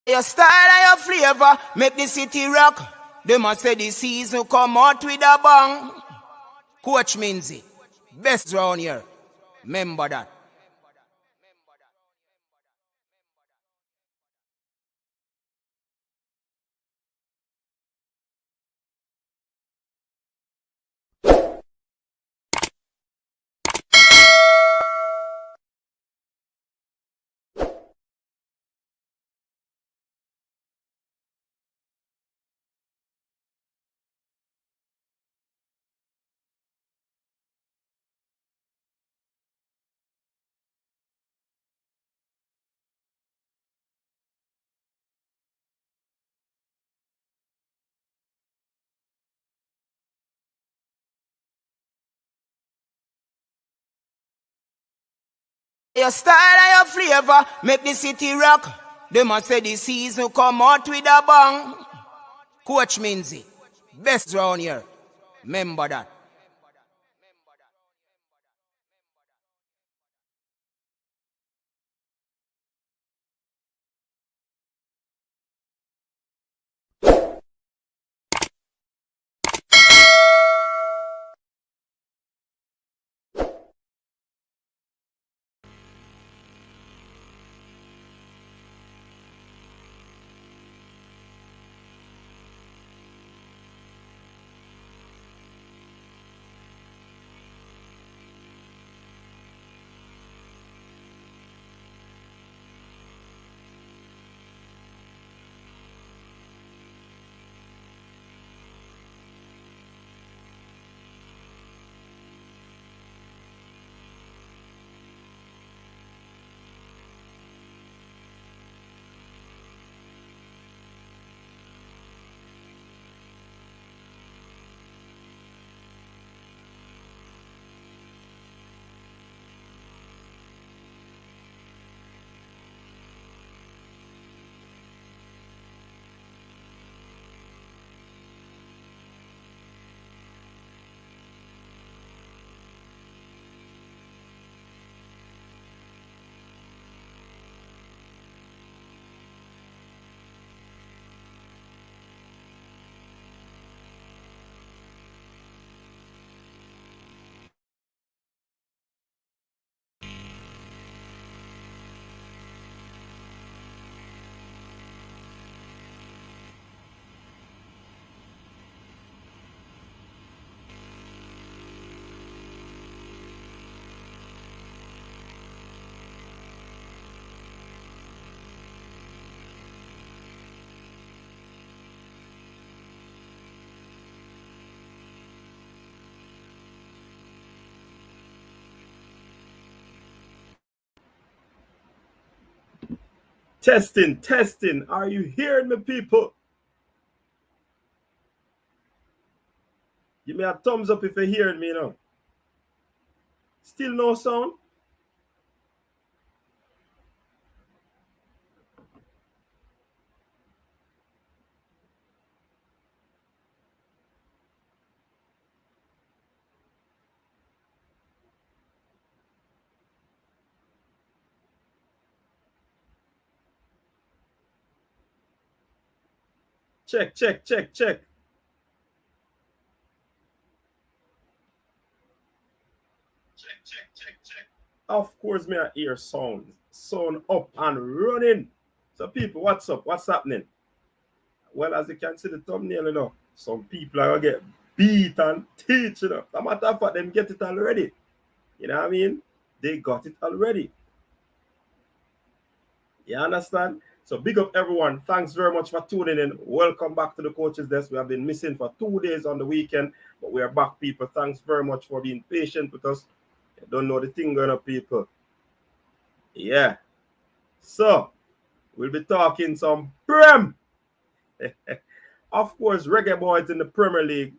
Your style and your flavor make the city rock. They must say the season come out with a bang. Coach Minzy, best round here. Remember that. Your style and your flavor make the city rock. They must say the season come out with a bang. Coach Minzy, best round here. Remember that. Testing, testing. Are you hearing me, people? Give me a thumbs up if you're hearing me now. Still no sound? Check, check, check, check. Of course, me I hear sound. Sound up and running. So, people, what's up? What's happening? Well, as you can see the thumbnail, some people are gonna get beat and teach, No matter of fact, them get it already. You know what I mean? They got it already. You understand? So big up everyone. Thanks very much for tuning in. Welcome back to the Coach's Desk. We have been missing for 2 days on the weekend, but we are back, people. Thanks very much for being patient with us. You don't know the thing going on, people. Yeah. So we'll be talking some Prem. Of course, Reggae Boyz in the Premier League.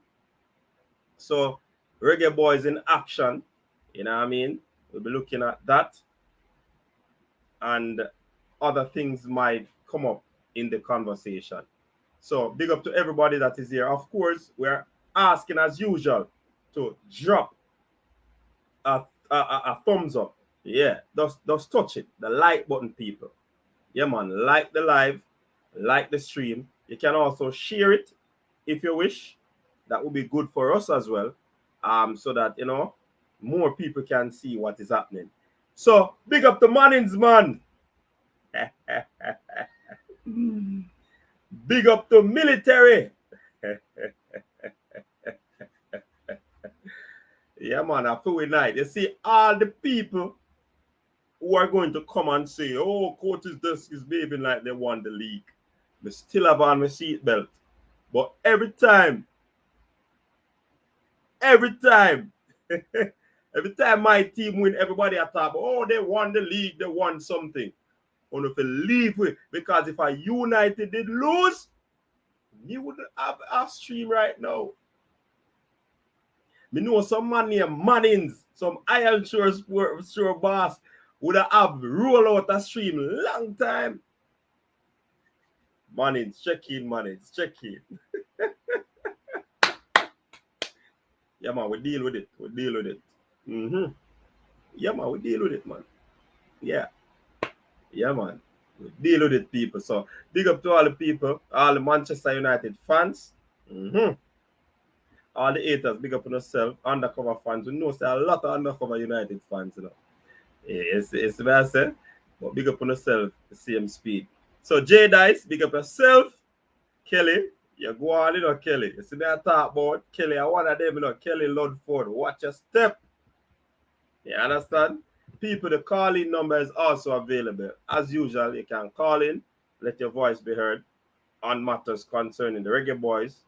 So Reggae Boyz in action. You know what I mean? We'll be looking at that. And other things might come up in the conversation. So big up to everybody that is here. Of course, we're asking as usual to drop a thumbs up. Yeah, just touch it. The like button, people. Yeah, man, like the live. like the stream. You can also share it if you wish. That would be good for us as well. So that more people can see what is happening. So big up the Mannings, man. Big up the military. Yeah, man, I feel night. You see, all the people who are going to come and say, oh, Curtis Dusk is behaving like they won the league. I still have on my seatbelt. But every time, every time my team win, everybody at top, oh, they won the league, they won something. I if you leave with, because if a United did lose, you wouldn't have a stream right now. Me know some man named Mannings, some Iron Shore boss would have roll out a stream long time. Mannings, check in, Mannings, check in. Yeah, man, we deal with it. We deal with it. Mm-hmm. Yeah, man, we deal with it, man. Yeah. Yeah, man. We deal with it, people. So, big up to all the people, all the Manchester United fans. Mm-hmm. All the haters, big up on yourself. Undercover fans. We know there's a lot of undercover United fans, It's what I say. But big up on yourself, the same speed. So, J Dice, big up yourself. Kelly, you go on, Kelly. You see me I talk about Kelly. I one of them, Kelly Ludford. Watch your step. You understand? People, the call-in number is also available. As usual, you can call in, let your voice be heard on matters concerning the Reggae Boyz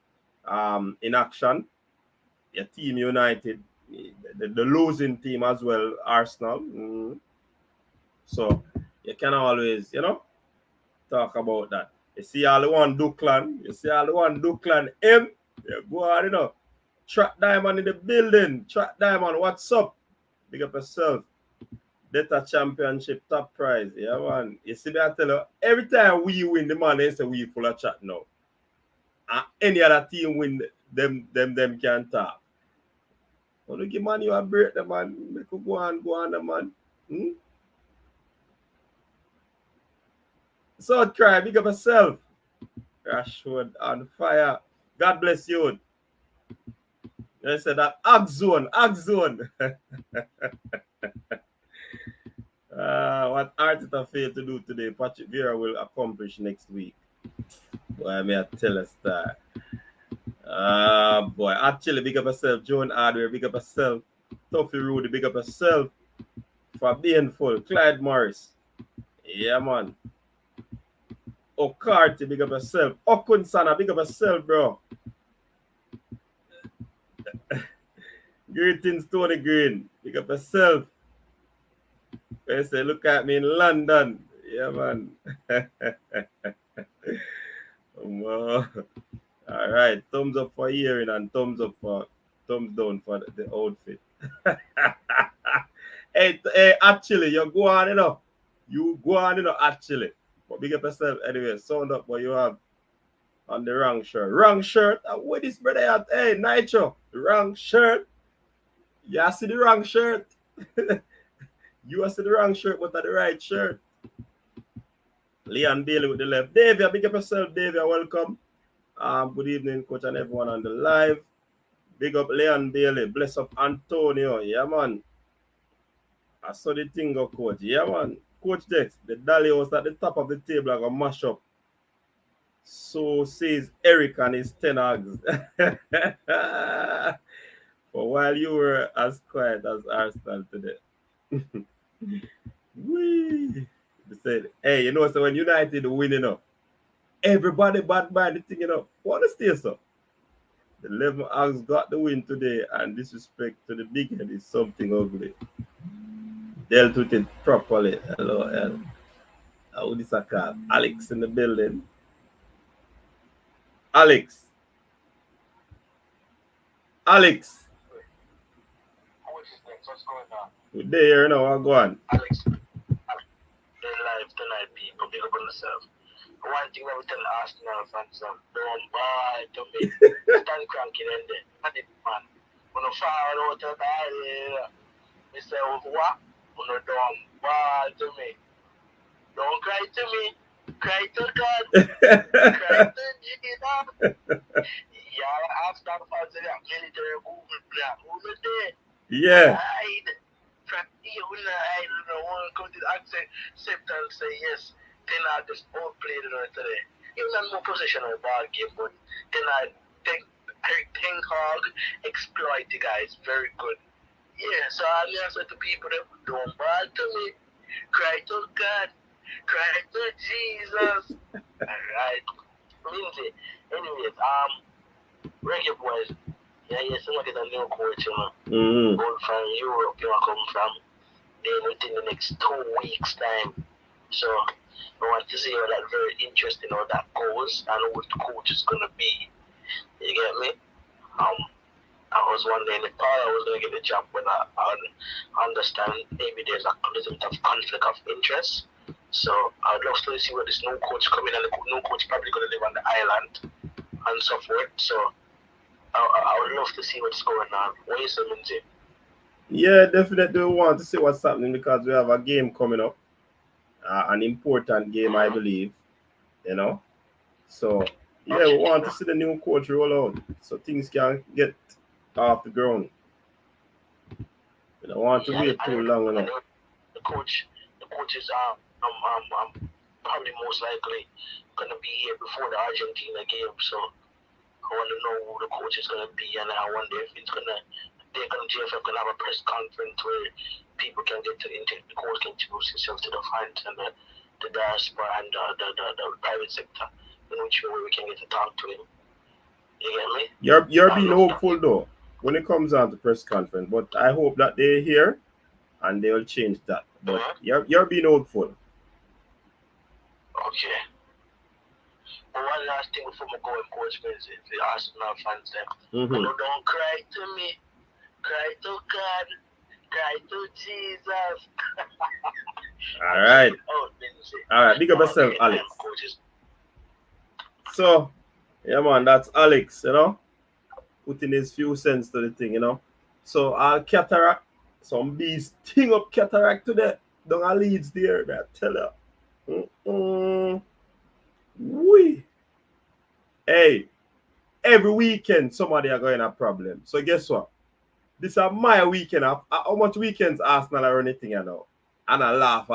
in action. Your team United, the losing team as well, Arsenal. So you can always, talk about that. You see all the one Duckland M. You go on, Track Diamond in the building. Track Diamond, what's up? Big up yourself. Data championship top prize. Yeah, man. You see me, I tell you, every time we win, the man, they say we full of chat now. And any other team win, them can talk. Want to give man you a break, the man. Make you go on, the man. So cry, big up yourself. Rashford on fire. God bless you. They said that Ag zone. What Arteta failed to do today, Patrick Vieira will accomplish next week. Boy, may I tell us that. Boy, actually, big up yourself. Joan Hardware, big up yourself. Tuffy Rudy, big up yourself. For being full. Clyde Morris. Yeah, man. O'Carty, big up yourself. Okun Sana, big up yourself, bro. Greetings, Tony Green. Big up yourself. They say, look at me in London. Yeah, man. All right. Thumbs up for hearing and thumbs down for the outfit. hey, actually, you go on, You go on, actually. But big up yourself anyway. Sound up what you have on the wrong shirt. Wrong shirt? What is brother at? Hey, Nitro. Wrong shirt. You see the wrong shirt. You see the wrong shirt, but at the right shirt. Leon Bailey with the left. Davia, big up yourself, Davia. Welcome. Good evening, coach, and everyone on the live. Big up Leon Bailey. Bless up Antonio. Yeah, man. I saw the thing go, coach. Yeah, man. Coach Dex, the Dali was at the top of the table. I got mash up. So says Eric and his 10 hogs. For while you were as quiet as Arsenal today. Wee. They said, hey, so when United win, everybody bad by the thing, what to stay so? The 11 hogs got the win today, and disrespect to the big head is something ugly. Dealt with it properly. Hello, L. How this a call? Alex in the building. Alex. What's going on? We're there now. I'll go on. Alex, the live tonight, people. Big up on yourself. One thing I will tell Arsenal fans, don't buy to me. Stand cranking in there. Not it, man. When I fall out of the area, I say, what? When I don't buy to me. Don't cry to me. Cry to God. Cry to Jesus. Y'all ask that for the military movement plan. Who the day? Yeah. Hide. From here, we not hide. We don't want to come to the acceptance say yes. Then I just outplayed it today. Even not more possession of the ball game, but then I think Ten Hog exploit the guys very good. Yeah, so I answer to people that don't ball to me. Cry to God. Cry to Jesus. Alright. Lindsay. Anyways, Reggae Boyz. Yeah, somebody that new coach, going from Europe, you know, come from then within the next 2 weeks time. So I want to see how that very interesting how that goes and what the coach is gonna be. You get me? I was wondering if I was gonna get the job when I understand maybe there's a little bit of conflict of interest. So I would love to see where this new coach coming and the new coach probably gonna live on the island and so forth. So I would love to see what's going on. What is it, Lindsay? Yeah, definitely we want to see what's happening because we have a game coming up, an important game, I believe. You know, so yeah, we want to see the new coach roll out so things can get off the ground. We don't want to wait too long, you know. The coach is probably most likely gonna be here before the Argentina game. So I want to know who the coach is gonna be, and I wonder if JFF gonna have a press conference where people can get to the coach can introduce himself to the fans and the diaspora and the private sector, in which way we can get to talk to him. You get me? You're being hopeful though when it comes down to press conference, but I hope that they're here and they will change that. But you're being hopeful. Okay. But one last thing before we go in coach is the Arsenal fans them. Don't cry to me. Cry to God. Cry to Jesus. All right. All right. Big up yourself, Alex. So, yeah, man, that's Alex, you know, putting his few cents to the thing, you know. So, I'll cataract. Some bees ting up cataract today. Don't I leads there, I tell you. Wee. Hey, every weekend somebody are going to have a problem. So, guess what? This is my weekend. How much weekends Arsenal or anything, you know? And I laugh.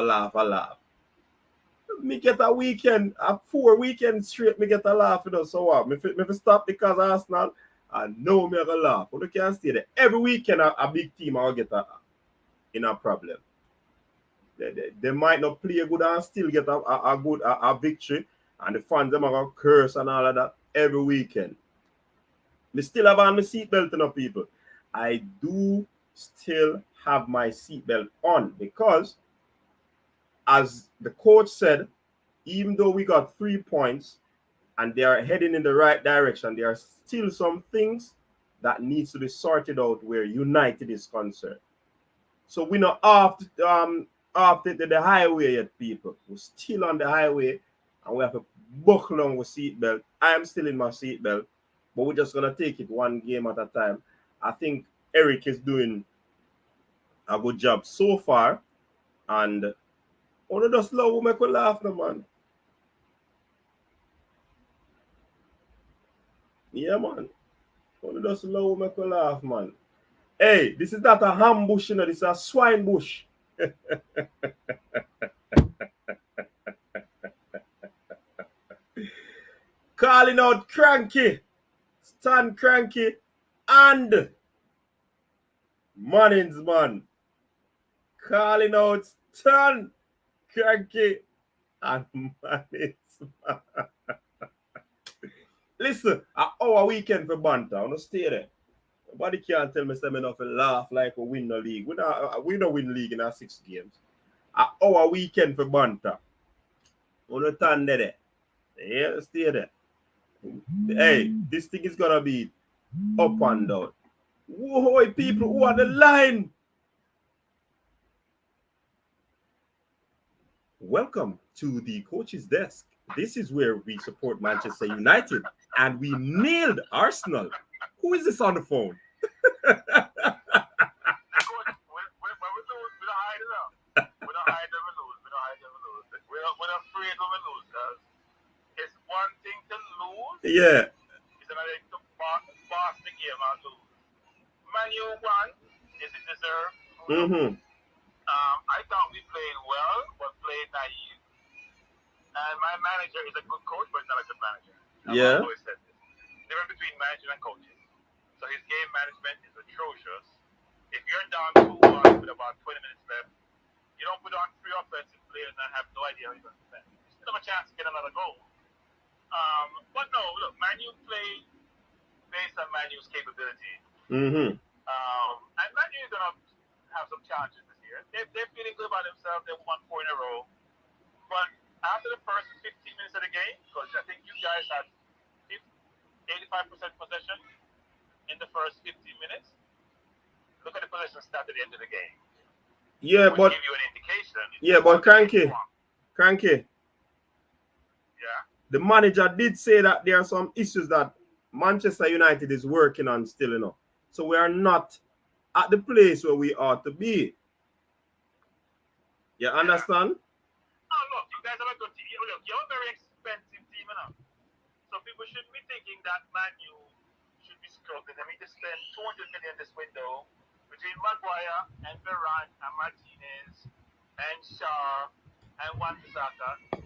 Me get a weekend, 4 weekends straight, me get a laugh, you know. So what? Me stop because Arsenal, I know me have a laugh. But you can't stay there. Every weekend, a big team, I'll get a problem. They might not play good and still get a good victory. And the fans, them are going to curse and all of that every weekend. Me still have on my seatbelt, you know, people. I do still have my seatbelt on because, as the coach said, even though we got 3 points and they are heading in the right direction, there are still some things that needs to be sorted out where United is concerned. So we're not off the highway yet, people. We're still on the highway and we have to buckle on with seatbelt. I am still in my seatbelt, but we're just going to take it one game at a time. I think Eric is doing a good job so far, and only just love will make me laugh, no, man. Yeah, man. Only just love will make me laugh, man. Hey, this is not a ham bush, you know, this is a swine bush. Calling out Cranky, Stan Cranky, and Mannings, man. Calling out Stan Cranky and Mannings, man. Listen, our weekend for banter, I want to stay there. Nobody can't tell me something enough to laugh like we win the league. We don't win league in our 6 games. Our weekend for banter. On the turn there. Yeah, stay there. Hey, this thing is gonna be up and down. Whoa, people who are the line. Welcome to the coach's desk. This is where we support Manchester United and we nailed Arsenal. Who is this on the phone? lose, because it's one thing to lose. Yeah. It's another thing to boss the game and lose. Man U won. Is it deserved? Mm-hmm. I thought we played well, but played naive. And my manager is a good coach, but he's not a good manager. Yeah. I've always said this. Difference between managing and coaching. So his game management is atrocious. If you're down 2-1 with about 20 minutes left, you don't put on 3 offensive players and have no idea how you're going to defend. You still have a chance to get another goal. But no, look, Man U played based on Man U's capability. Mm-hmm. And Man U is going to have some challenges this year. They're feeling good about themselves. They won 4 in a row. But after the first 15 minutes of the game, because I think you guys had 85% possession in the first 15 minutes, look at the possession stat at the end of the game. Yeah, but give you an indication. Yeah, but Cranky. Yeah. The manager did say that there are some issues that Manchester United is working on still, you know. So we are not at the place where we ought to be. You understand? Oh, look, you guys have a good team. Look, you're a very expensive team enough. So people shouldn't be thinking that Man U should be struggling. I mean, they spent 200 million this window between Maguire and Varane and Martinez and Shaw and Wan-Bissaka.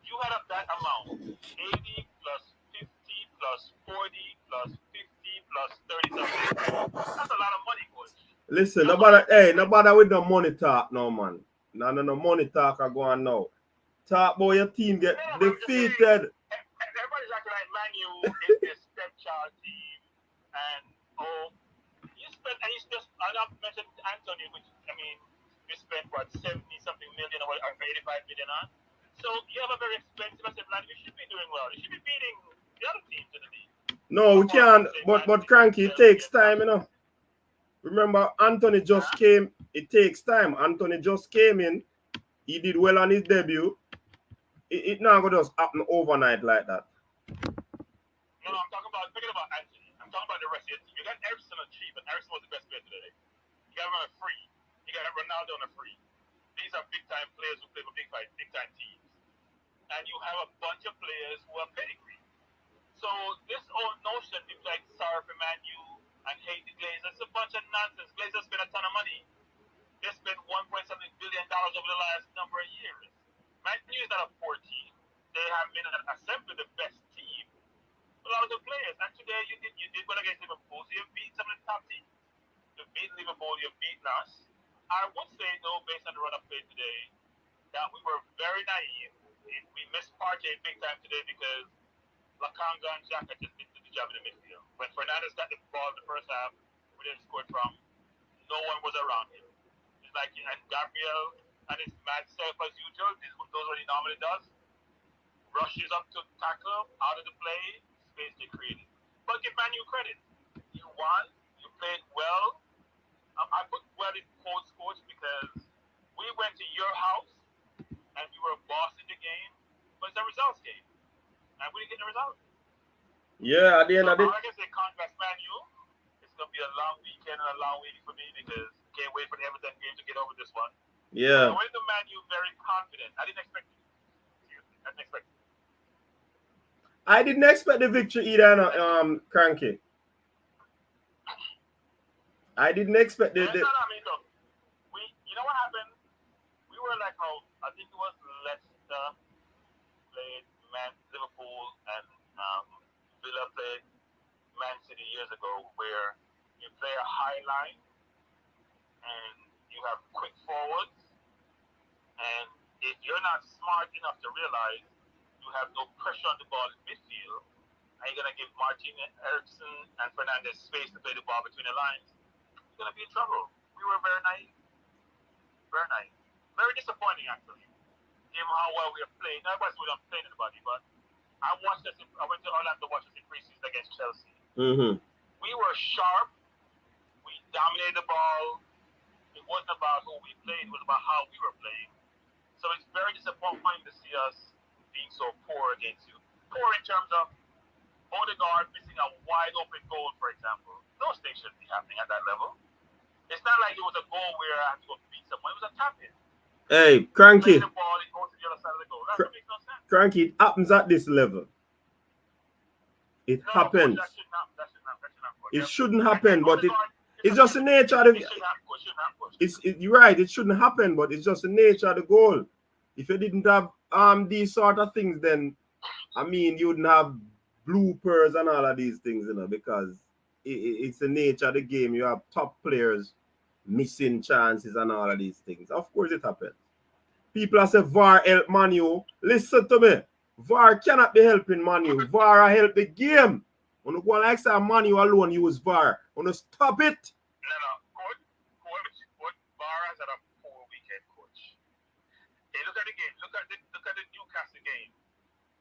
You had up that amount, 80 plus 50 plus 40 plus 50 plus 30 something. That's a lot of money, coach. Listen, nobody with no money talk no, man. No money talk are going now. Talk about your team get defeated. Everybody's acting like Man U is this stepchild team, and you spent, and you just, I not mentioned Anthony, which, I mean, you spent what, 70 something million or 85 million on. So you have a very expensive asset line. You should be doing well. You should be beating the other teams in the league. No, we can't. But Cranky, it takes time, you know. Remember, Anthony just came. It takes time. Anthony just came in. He did well on his debut. It not gonna just happen overnight like that. No, I'm talking about, forget about Anthony. I'm talking about the rest of your team. You got Eriksen on cheap, but Eriksen was the best player today. You got him on a free. You got Ronaldo on a free. These are big time players who play for big time teams. And you have a bunch of players who are pedigree. So this old notion, people like sorry for Man U and hate the Glazers, it's a bunch of nonsense. Glazers spend a ton of money. They spent $1.7 billion over the last number of years. Man U is not a poor team. They have been assembled the best team. A lot of good players. And today you did well against Liverpool. So you beat some of the top teams. You beat Liverpool, you've beaten us. I would say though, based on the run of play today, that we were very naive. We missed Partey big time today because Lakanga and Xhaka just didn't do the job in the midfield. When Fernandes got the ball in the first half, we didn't score from, no one was around him. It's like, and Gabriel and his mad self as usual, does what he normally does. Rushes up to tackle, out of the play, space they created. But give Man U credit. You won, you played well. I put well in quotes, coach, because we went to your house and we were boss in the game, but it's a results game. And we didn't get the result. Yeah, at the end of it. I can say congrats, Man U. It's going to be a long weekend and a long week for me because I can't wait for the Everton game to get over this one. Yeah. I went to Man U very confident. I didn't expect it. Seriously, I didn't expect it. I didn't expect the victory either, Cranky. I didn't expect the. No, I mean, look, you know what happened? We were like, I think it was Leicester played Liverpool and Villa played Man City years ago, where you play a high line and you have quick forwards, and if you're not smart enough to realize you have no pressure on the ball in midfield, and you're gonna give Martinez, Eriksen, and Fernandes space to play the ball between the lines, you're gonna be in trouble. We were very naive. Very naive. Very disappointing, actually. Given how well we are playing. Not because we don't play anybody, but I went to Orlando to watch us in preseason against Chelsea. Mm-hmm. We were sharp. We dominated the ball. It wasn't about who we played. It was about how we were playing. So it's very disappointing to see us being so poor against you. Poor in terms of Odegaard missing a wide open goal, for example. Those things shouldn't be happening at that level. It's not like it was a goal where I had to go beat someone. It was a tap in. Hey, Cranky. The ball, it goes to the other side of the goal. That makes no sense. Cranky, it happens at this level. It happens. That shouldn't happen. It shouldn't happen, but it's just the nature of the. You're right. It shouldn't happen, but it's just the nature of the goal. If you didn't have these sort of things, then I mean you wouldn't have bloopers and all of these things, because it's the nature of the game. You have top players missing chances and all of these things. Of course, it happens. People are saying VAR help Manu. Listen to me. VAR cannot be helping Manu. VAR help the game. When you go like say Manu alone use VAR. When you stop it. No. Coach VAR has had a poor weekend, coach. Hey, look at the game. Look at the Newcastle game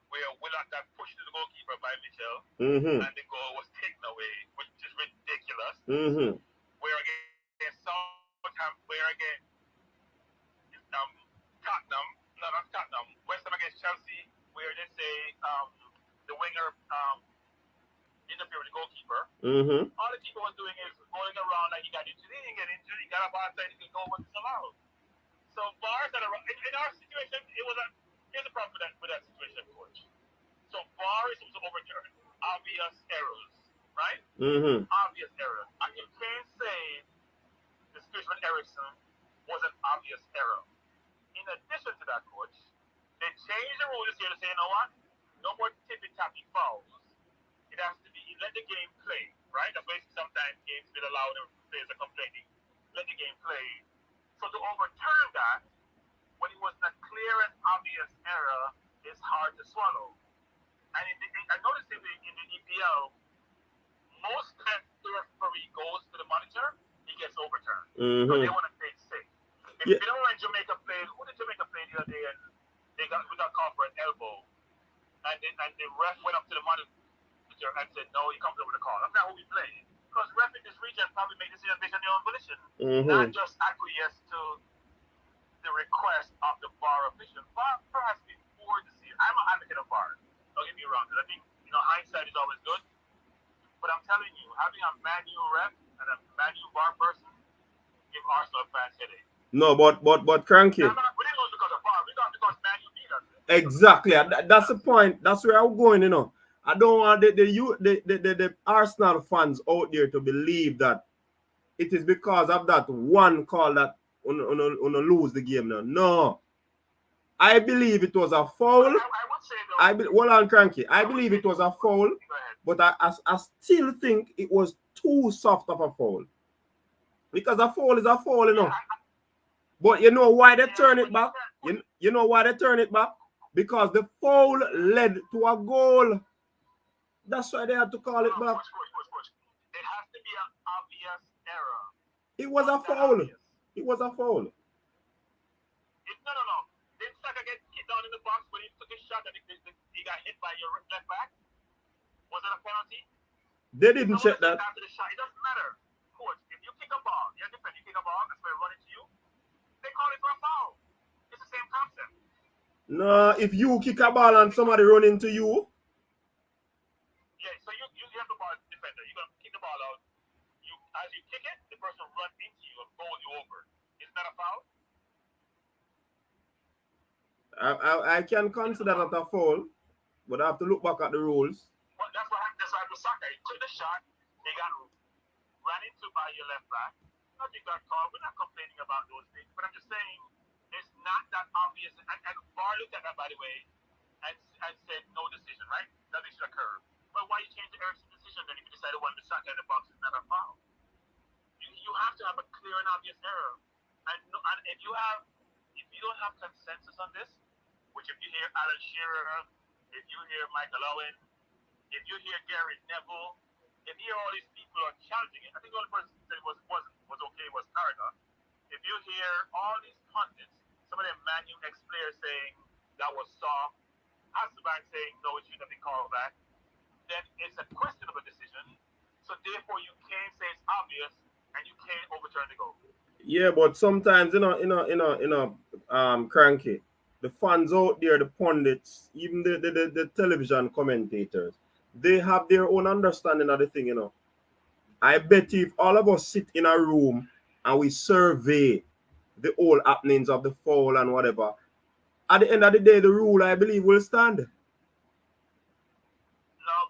where Willard got pushed to the goalkeeper by Mitchell, and the goal was taken away, which is ridiculous. Where again Southampton, where again Tottenham, West Ham against Chelsea, where they say the winger interfered with the goalkeeper. All the keeper was doing is going around like he got injured. He didn't get injured. He got up outside. He could go what is allowed. So VAR in our situation, here's the problem with that situation, coach. So VAR is supposed to overturn obvious errors, right? Obvious errors. And you can't say the situation with Ericsson was an obvious error. In addition to that, coach, they changed the rule this year to say, you know what? No more tippy-tappy fouls. It has to be, let the game play, right? That's why sometimes games will allow the players are complaining. Let the game play. So to overturn that, when it was a clear and obvious error, is hard to swallow. And I noticed in the EPL, most times the referee goes to the monitor, he gets overturned. So they want to stay safe. If you know when Jamaica played, who did Jamaica play the other day? And we got called for an elbow, and the ref went up to the monitor and said, "No, he comes over the call." That's not who we played. Because ref in this region probably made decisions based on their own volition, not just acquiesce to the request of the VAR official. VAR has been poor this season. I'm an advocate of VAR. Don't get me wrong, because I think hindsight is always good. But I'm telling you, having a manual ref and a manual VAR person give Arsenal fans headache. No, but Cranky. We didn't lose because of VAR. We got because Man U beat us. Exactly. That's the point. That's where I'm going. I don't want the Arsenal fans out there to believe that it is because of that one call that lose the game. No. I believe it was a foul. I would say though. Hold on, Cranky. I believe it was a foul, but I still think it was too soft of a foul. Because a foul is a foul, But you know why they turn it back? You know why they turn it back? Because the foul led to a goal. That's why they had to call it back. It has to be an obvious error. It was a foul. It was a foul. No. Didn't Saka get hit down in the box when he took his shot and he got hit by your left back? Was it a penalty? They didn't check that. After the shot, it doesn't matter. Coach, if you kick a ball, you're different. You kick a ball, that's where it runs into you. They call it for a foul. It's the same concept. No, if you kick a ball and somebody run into you. Yeah, so you have the ball defender. You're going to kick the ball out. As you kick it, the person runs into you and bowls you over. Isn't that a foul? I can consider that a foul, but I have to look back at the rules. Well, that's what happened with Saka. He took the shot. He got ran into by your left back. Nothing got called. We're not complaining about those things, but I'm just saying it's not that obvious. And VAR looked at that, by the way, and said no decision, right? Nothing should occur. But why you change the Ericsson decision then if you decided one to Saka in the box is not a foul? You have to have a clear and obvious error. And if you don't have consensus on this, which if you hear Alan Shearer, if you hear Michael Owen, if you hear Gary Neville, if you hear all these people are challenging it, I think the only person that said was okay was Carragher. If you hear all these pundits, some of them Man U ex-players saying that was soft, Hasselbank saying no, it shouldn't have been called back, then it's a questionable decision. So therefore, you can't say it's obvious and you can't overturn the goal. Yeah, but sometimes Cranky, the fans out there, the pundits, even the television commentators, they have their own understanding of the thing, I bet if all of us sit in a room and we survey the whole happenings of the foul and whatever, at the end of the day, the rule, I believe, will stand. Now,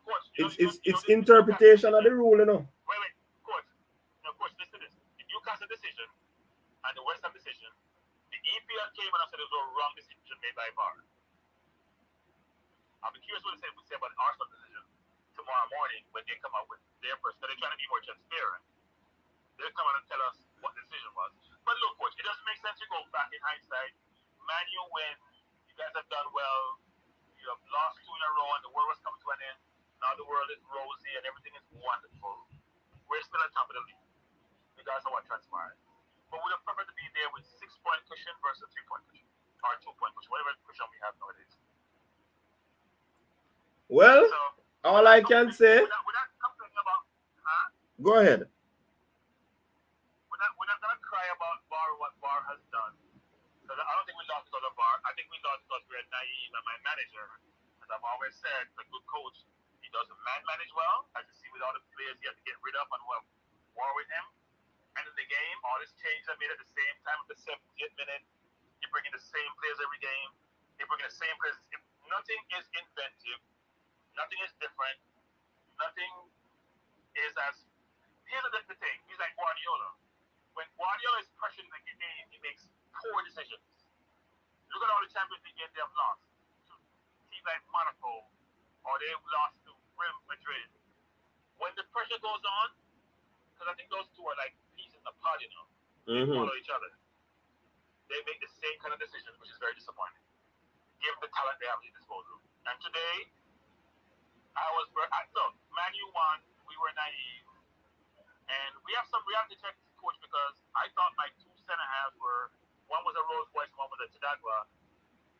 coach, It's interpretation of the rule, you know. Wait, coach. Now, coach, listen to this. The Newcastle decision and the West Ham decision, the EPL came and said it was a wrong decision made by VAR. I'll be curious what they say about the Arsenal decision tomorrow morning when they come out with their first. They're trying to be more transparent. They'll come out and tell us what the decision was. But look, coach, it doesn't make sense to go back in hindsight. Man, you win. You guys have done well. You have lost 2 in a row, and the world was coming to an end. Now the world is rosy and everything is wonderful. We're still at top of the league, regardless of what transpired. But we'd have preferred to be there with 6-point cushion versus 3-point cushion, or 2-point cushion, whatever cushion we have nowadays. Well, so, all I can say. We're not complaining about, huh? Go ahead. We're not gonna cry about VAR, what VAR has done. Because I don't think we lost because of VAR. I think we lost because we're naive. And my manager, as I've always said, a good coach, he doesn't manage well. As you see with all the players he had to get rid of and who have war with him. And in the game, all these changes are made at the same time at the 70th minute. You're bringing the same players every game. You're bringing the same players. Nothing is inventive. Nothing is different. Nothing is as. Here's the thing. He's like Guardiola. When Guardiola is pressuring the game, he makes poor decisions. Look at all the Champions League games they have lost to teams like Monaco, or they've lost to Real Madrid. When the pressure goes on, because I think those two are like peas in the pod, you know, they follow each other. They make the same kind of decisions, which is very disappointing, given the talent they have at their disposal. And today, look, Man U won, we were naive, and we have to check this coach because I thought my 2 center halves were, one was a Rolls Royce, one was a Chidagwa,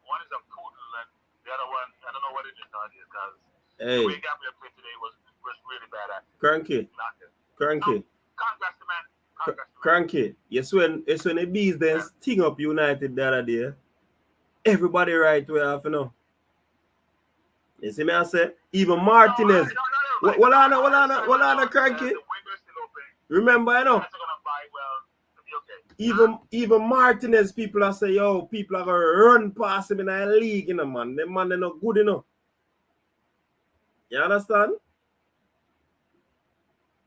one is a Poodle, and the other one, I don't know what it is nowadays, because the way Gabriel played today was really bad at it. Cranky. So, congrats to man. Cranky. Yes, when the bees then sting up United the other day, everybody right way off, you know. You see me I say? Even Martinez. Hold on, Cranky. Remember, you know. Even Martinez, people are say, yo, people are gonna run past him in a league, you know, man. Them man, they're not good enough. You understand?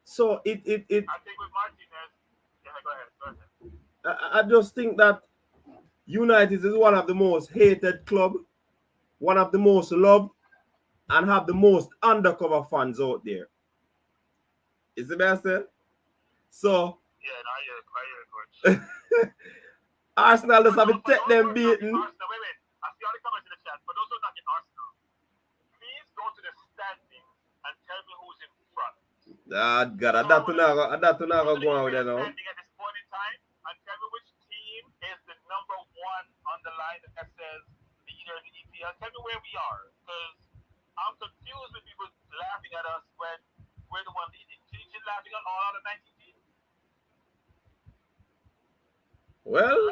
So it I think with Martinez, go ahead. I just think that United is one of the most hated club, one of the most loved, and have the most undercover fans out there. Is the best? So yeah, no, I hear coach. Arsenal just have to take them beaten. Wait. I see all the comments in the chat. For those who are not in Arsenal, please go to the standings and tell me who's in front. God, I don't know go on with that now. At this point in time, and tell me which team is the number 1 on the line that says leader in the EPL. Tell me where we are, because I'm confused with people laughing at us when we're the one leading. She's laughing at all the 19 teams. Well.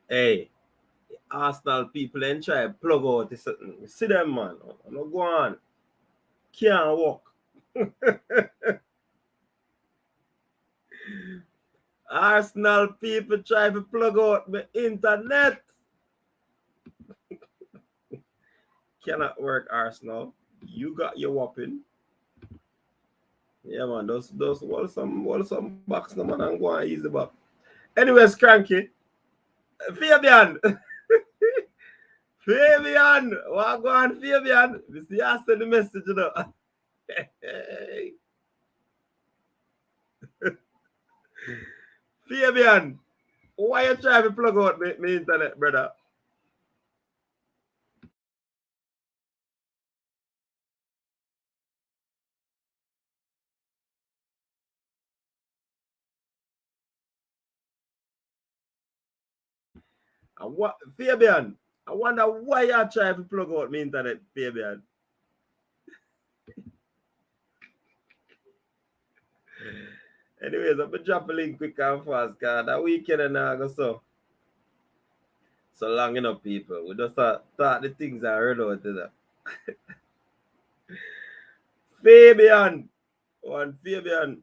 Hey, Arsenal people then try plug out this. See them, man. No go on. Can't walk. Arsenal people try to plug out the internet. Cannot work, Arsenal. You got your whopping. Yeah, man. Those wholesome box no man and go on easy back. Anyways, cranky. Fabian. Fabian. What go on, Fabian? You see, I send the message, you know. Fabian, why you trying to plug out my internet, brother? And what, Fabian? I wonder why you trying to plug out my internet, Fabian. Anyways, I'm gonna drop a link quick and fast, cause that weekend and I go so long enough, people. We just start the things I heard out there. Fabian, one Fabian.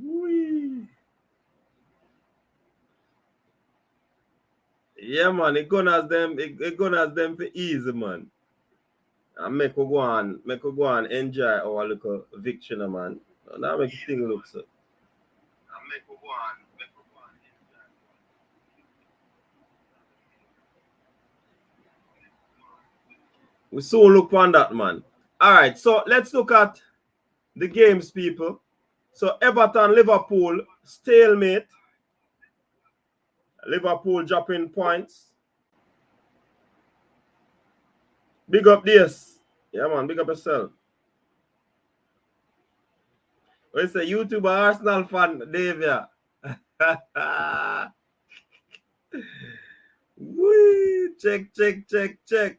Whee. Yeah, man, it gonna as them for easy, man. And make we go on enjoy our little victory, man. Now make the thing look so. We soon look on that, man. All right, so let's look at the games, people. So Everton, Liverpool, stalemate. Liverpool dropping points. Big up this. Yeah, man, big up yourself. We say YouTube Arsenal fan, Dave. Yeah. Wee, check.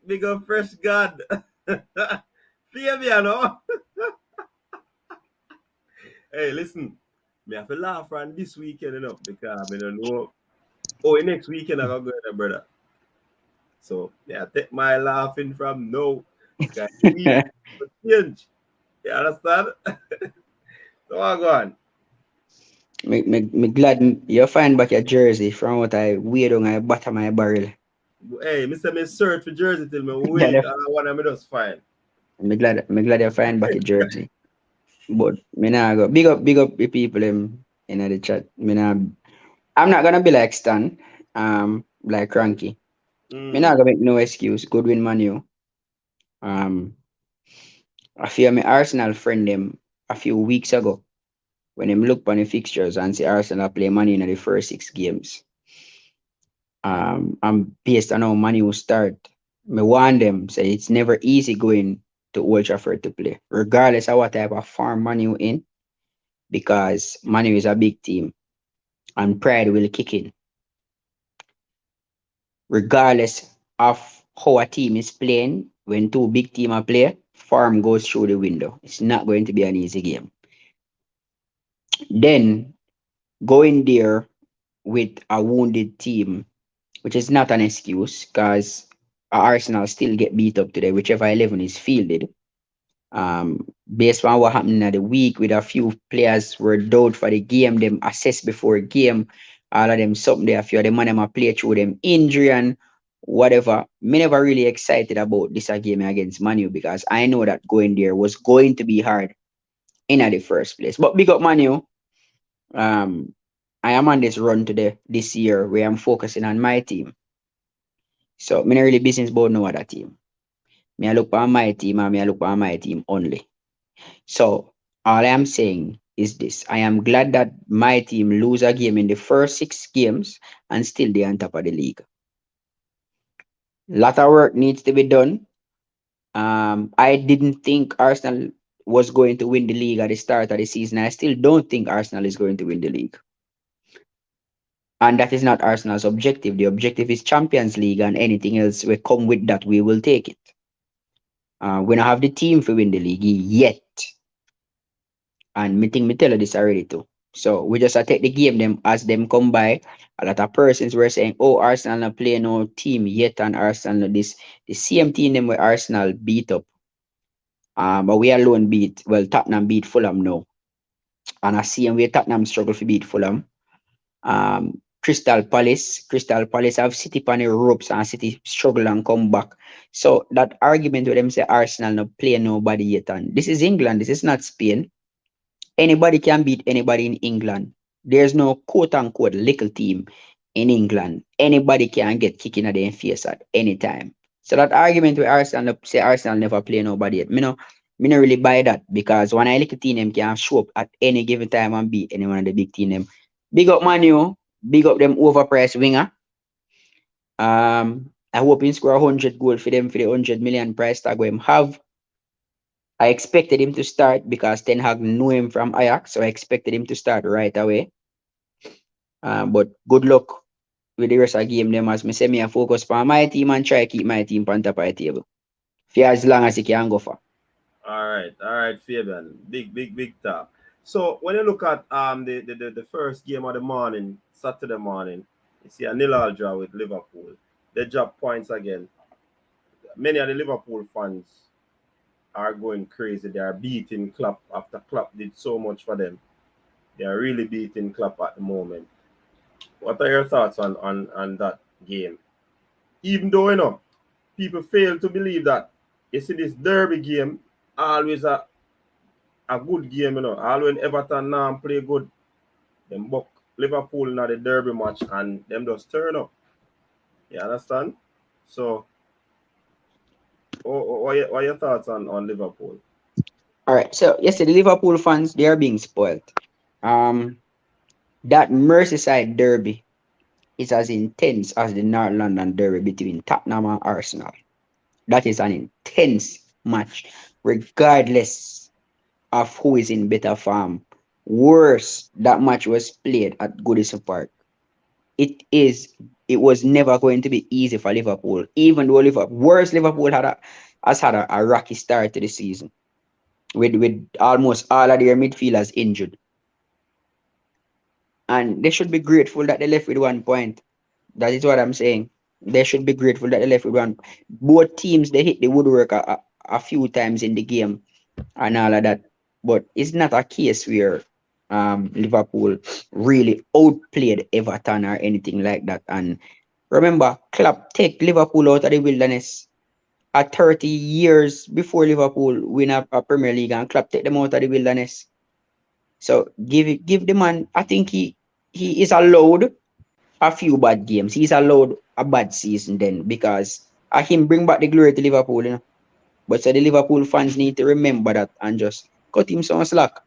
Big up Fresh God. Fabian, no? Hey, listen. Me have to laugh on this weekend, you know, because I don't know. Oh, next weekend I gotta go there, brother. So yeah, take my laughing from now. Because we change. You understand? So I go on. Me glad you find back your jersey from what I weighed on my bottom of my barrel. Hey, Mr. Me search for jersey till me Yeah, wait. I want to just find. me glad you find back your jersey. But me nah go big up the people in the chat. I'm not gonna be like Stan, like Cranky. Me not gonna make no excuse. Good win Manu. Um I feel me Arsenal friend them a few weeks ago when him look on the fixtures and see Arsenal play Manu in the first 6 games. And based on how Manu will start, me want them say it's never easy going to Old Trafford to play, regardless of what type of form Manu in, because Manu is a big team and pride will kick in. Regardless of how a team is playing, when two big team are play, form goes through the window. It's not going to be an easy game. Then going there with a wounded team, which is not an excuse, because Arsenal still get beat up today, whichever 11 is fielded. Based on what happened in the week with a few players were doubted for the game, them assessed before game, all of them something there, a few of them man them a play through them injury and whatever. Me never really excited about this game against Manu because I know that going there was going to be hard in the first place. But big up Manu. Um I am on this run today this year where I'm focusing on my team. So me not really business about no other team. Me I look for my team and me I look for my team only. So all I am saying is this. I am glad that my team lose a game in the first 6 games and still they on top of the league. Lot of work needs to be done. I didn't think Arsenal was going to win the league at the start of the season. I still don't think Arsenal is going to win the league. And that is not Arsenal's objective. The objective is Champions League and anything else will come with that. We will take it. We don't have the team for win the league yet. And me think me tell you this already too. So we just take the game them as them come by. A lot of persons were saying, oh, Arsenal not play no team yet, and Arsenal this the same team them where Arsenal beat up. But we alone beat Tottenham beat Fulham now. And I see way Tottenham struggle to beat Fulham. Crystal Palace have City on the ropes and City struggle and come back. So that argument with them say Arsenal no play nobody yet, and this is England, this is not Spain. Anybody can beat anybody in England. There's no quote unquote little team in England. Anybody can get kicking at their face at any time. So that argument with Arsenal say Arsenal never play nobody yet. Me no really buy that, because when I look at team them can show up at any given time and beat any one of the big team them. Big up Manu, big up them overpriced winger. I hope he score 100 goal for them for the 100 million price tag we him have. I expected him to start because Ten Hag knew him from Ajax, so I expected him to start right away. But good luck with the rest of the game them, as me say me I focus on my team and try to keep my team on top of the table. For as long as he can go for. All right, Fabian. Big talk. So when you look at the first game of the morning, Saturday morning, you see a 0-0 draw with Liverpool. They drop points again. Many of the Liverpool fans are going crazy. They are beating Klopp after Klopp did so much for them. They are really beating Klopp at the moment. What are your thoughts on that game? Even though, you know, people fail to believe that, you see this derby game, always a good game, you know. Always Everton play good. Them buck Liverpool in the derby match and them just turn up. You understand? So, what are your thoughts on Liverpool? All right. So yesterday, the Liverpool fans, they are being spoiled. That Merseyside derby is as intense as the North London derby between Tottenham and Arsenal. That is an intense match, regardless of who is in better form. Worse, that match was played at Goodison Park. It was never going to be easy for Liverpool, even though Liverpool has had a rocky start to the season with almost all of their midfielders injured. And they should be grateful that they left with 1 point. That is what I'm saying. They should be grateful that they left with one. Both teams they hit the woodwork a few times in the game and all of that. But it's not a case where Liverpool really outplayed Everton or anything like that. And remember, Klopp take Liverpool out of the wilderness at 30 years before Liverpool win a Premier League, and Klopp take them out of the wilderness. So give the man. I think he is allowed a few bad games. He's allowed a bad season then, because him bring back the glory to Liverpool, you know. But so the Liverpool fans need to remember that and just cut him some slack.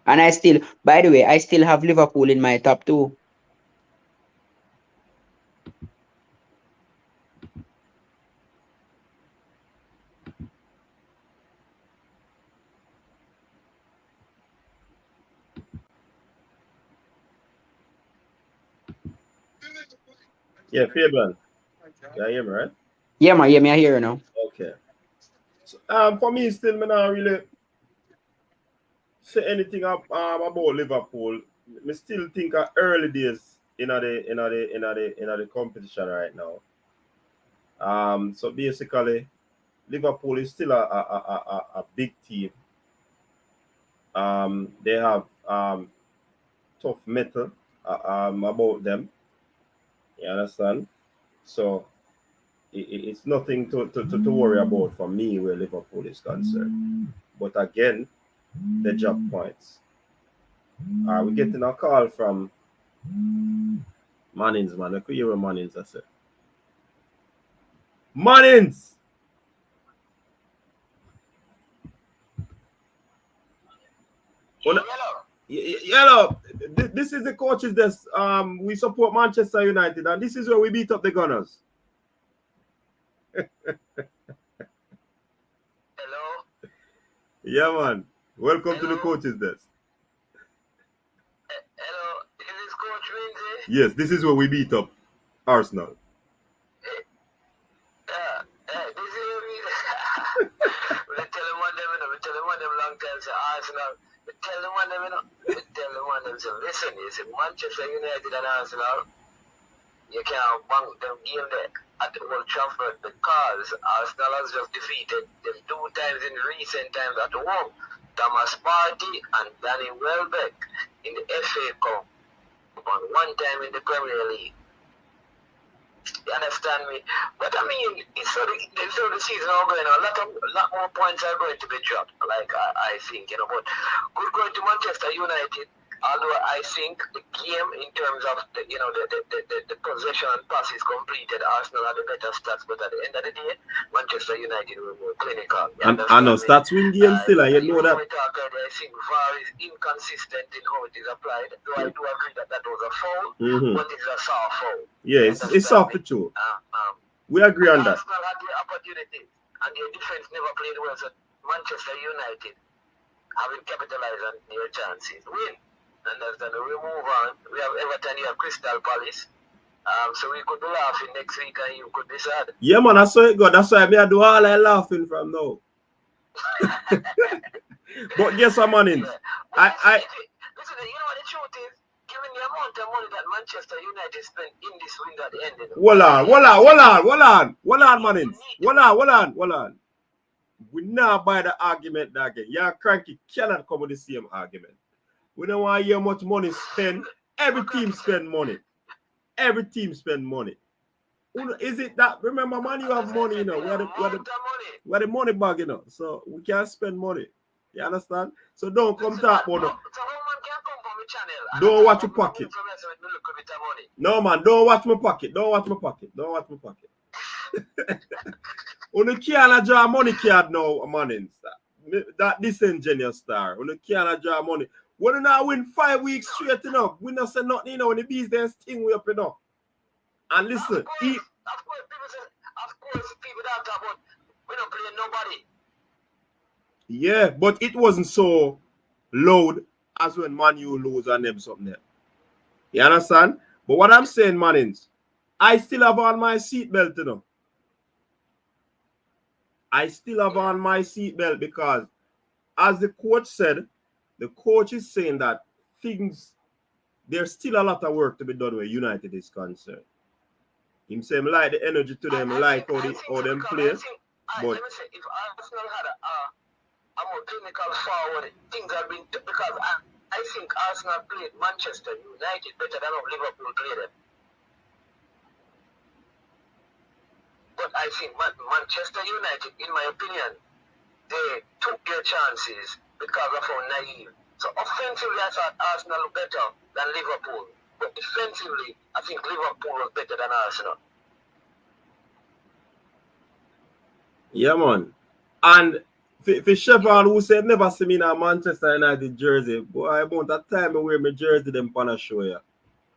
And by the way, I still have Liverpool in my top 2. Yeah, Fabian. You hear me, right? Yeah, man, I hear you now. Okay. So, for me, still, me not really say anything about Liverpool. Me still think of early days in the competition right now. So basically, Liverpool is still a big team. They have tough metal about them. You understand? So it's nothing to worry about for me where Liverpool is concerned. But again, they drop points. We're getting a call from Mannings, man. I could hear what Mannings I said. Mannings! Yellow. This is the coaches desk. We support Manchester United, and this is where we beat up the Gunners. Hello? Yeah, man. Welcome to the coaches desk. Hello? Is this Coach Lindsay? Yes, this is where we beat up Arsenal. This is tell the one them, so listen, you see, Manchester United and Arsenal, you can't bank them game there at the Old Trafford because Arsenal has just defeated them 2 times in recent times at home. Thomas Partey and Danny Welbeck in the FA Cup and 1 time in the Premier League. You understand me? But I mean, so the season all going on, a lot more points are going to be dropped, like I think, you know. But good going to Manchester United, although I think the game in terms of the possession and passes completed, Arsenal had the better stats, but at the end of the day, Manchester United were more clinical. And I know stats win games still, and you know that. I think VAR is inconsistent in how it is applied, though I do agree that was a foul, but it's a soft foul. Yeah, it's soft for sure. We agree on that. Arsenal had the opportunity, and their defense never played well, so Manchester United having capitalized on their chances. Win. Understand? We move on. We have Everton, you have Crystal Palace. So we could be laughing next week and you could be sad. Yeah, man, I saw it go. That's why I do all that laughing from now. But guess what, man? Listen, you know what the truth is? Given the amount of money that Manchester United spent in this window at the end. Hold on, man. Hold on. We now buy the argument that again. Yeah, cranky cannot come with the same argument. We don't want to hear how much money spent. Every team spend money. Every team spend money. Is it that? Remember, man, you have money, you know. We're the money bag, you know. So we can't spend money. You understand? So don't come talk about it. Don't watch your pocket. No, man, don't watch my pocket. You can't draw money card now, man. That disingenuous star. You can't draw money. When you now win 5 weeks straight, you know, we not say nothing, you know, when the business thing we up, you know. And listen, of course, people don't talk about we don't play nobody. Yeah, but it wasn't so loud as when Man U lose and them something there. You understand? But what I'm saying, Manins, I still have on my seatbelt, you know. I still have on my seatbelt because, as the coach said, the coach is saying that there's still a lot of work to be done where United is concerned. Him saying like the energy to them, like how them play. Let me say, if Arsenal had a more clinical forward, things have been because I think Arsenal played Manchester United better than Liverpool played them. But I think Manchester United, in my opinion, they took their chances because of how naive. So offensively, I thought Arsenal looked better than Liverpool. But defensively, I think Liverpool was better than Arsenal. Yeah, man. And for Chevron, who said never see me in a Manchester United jersey, boy, I want that time I wear my jersey them pan a show ya.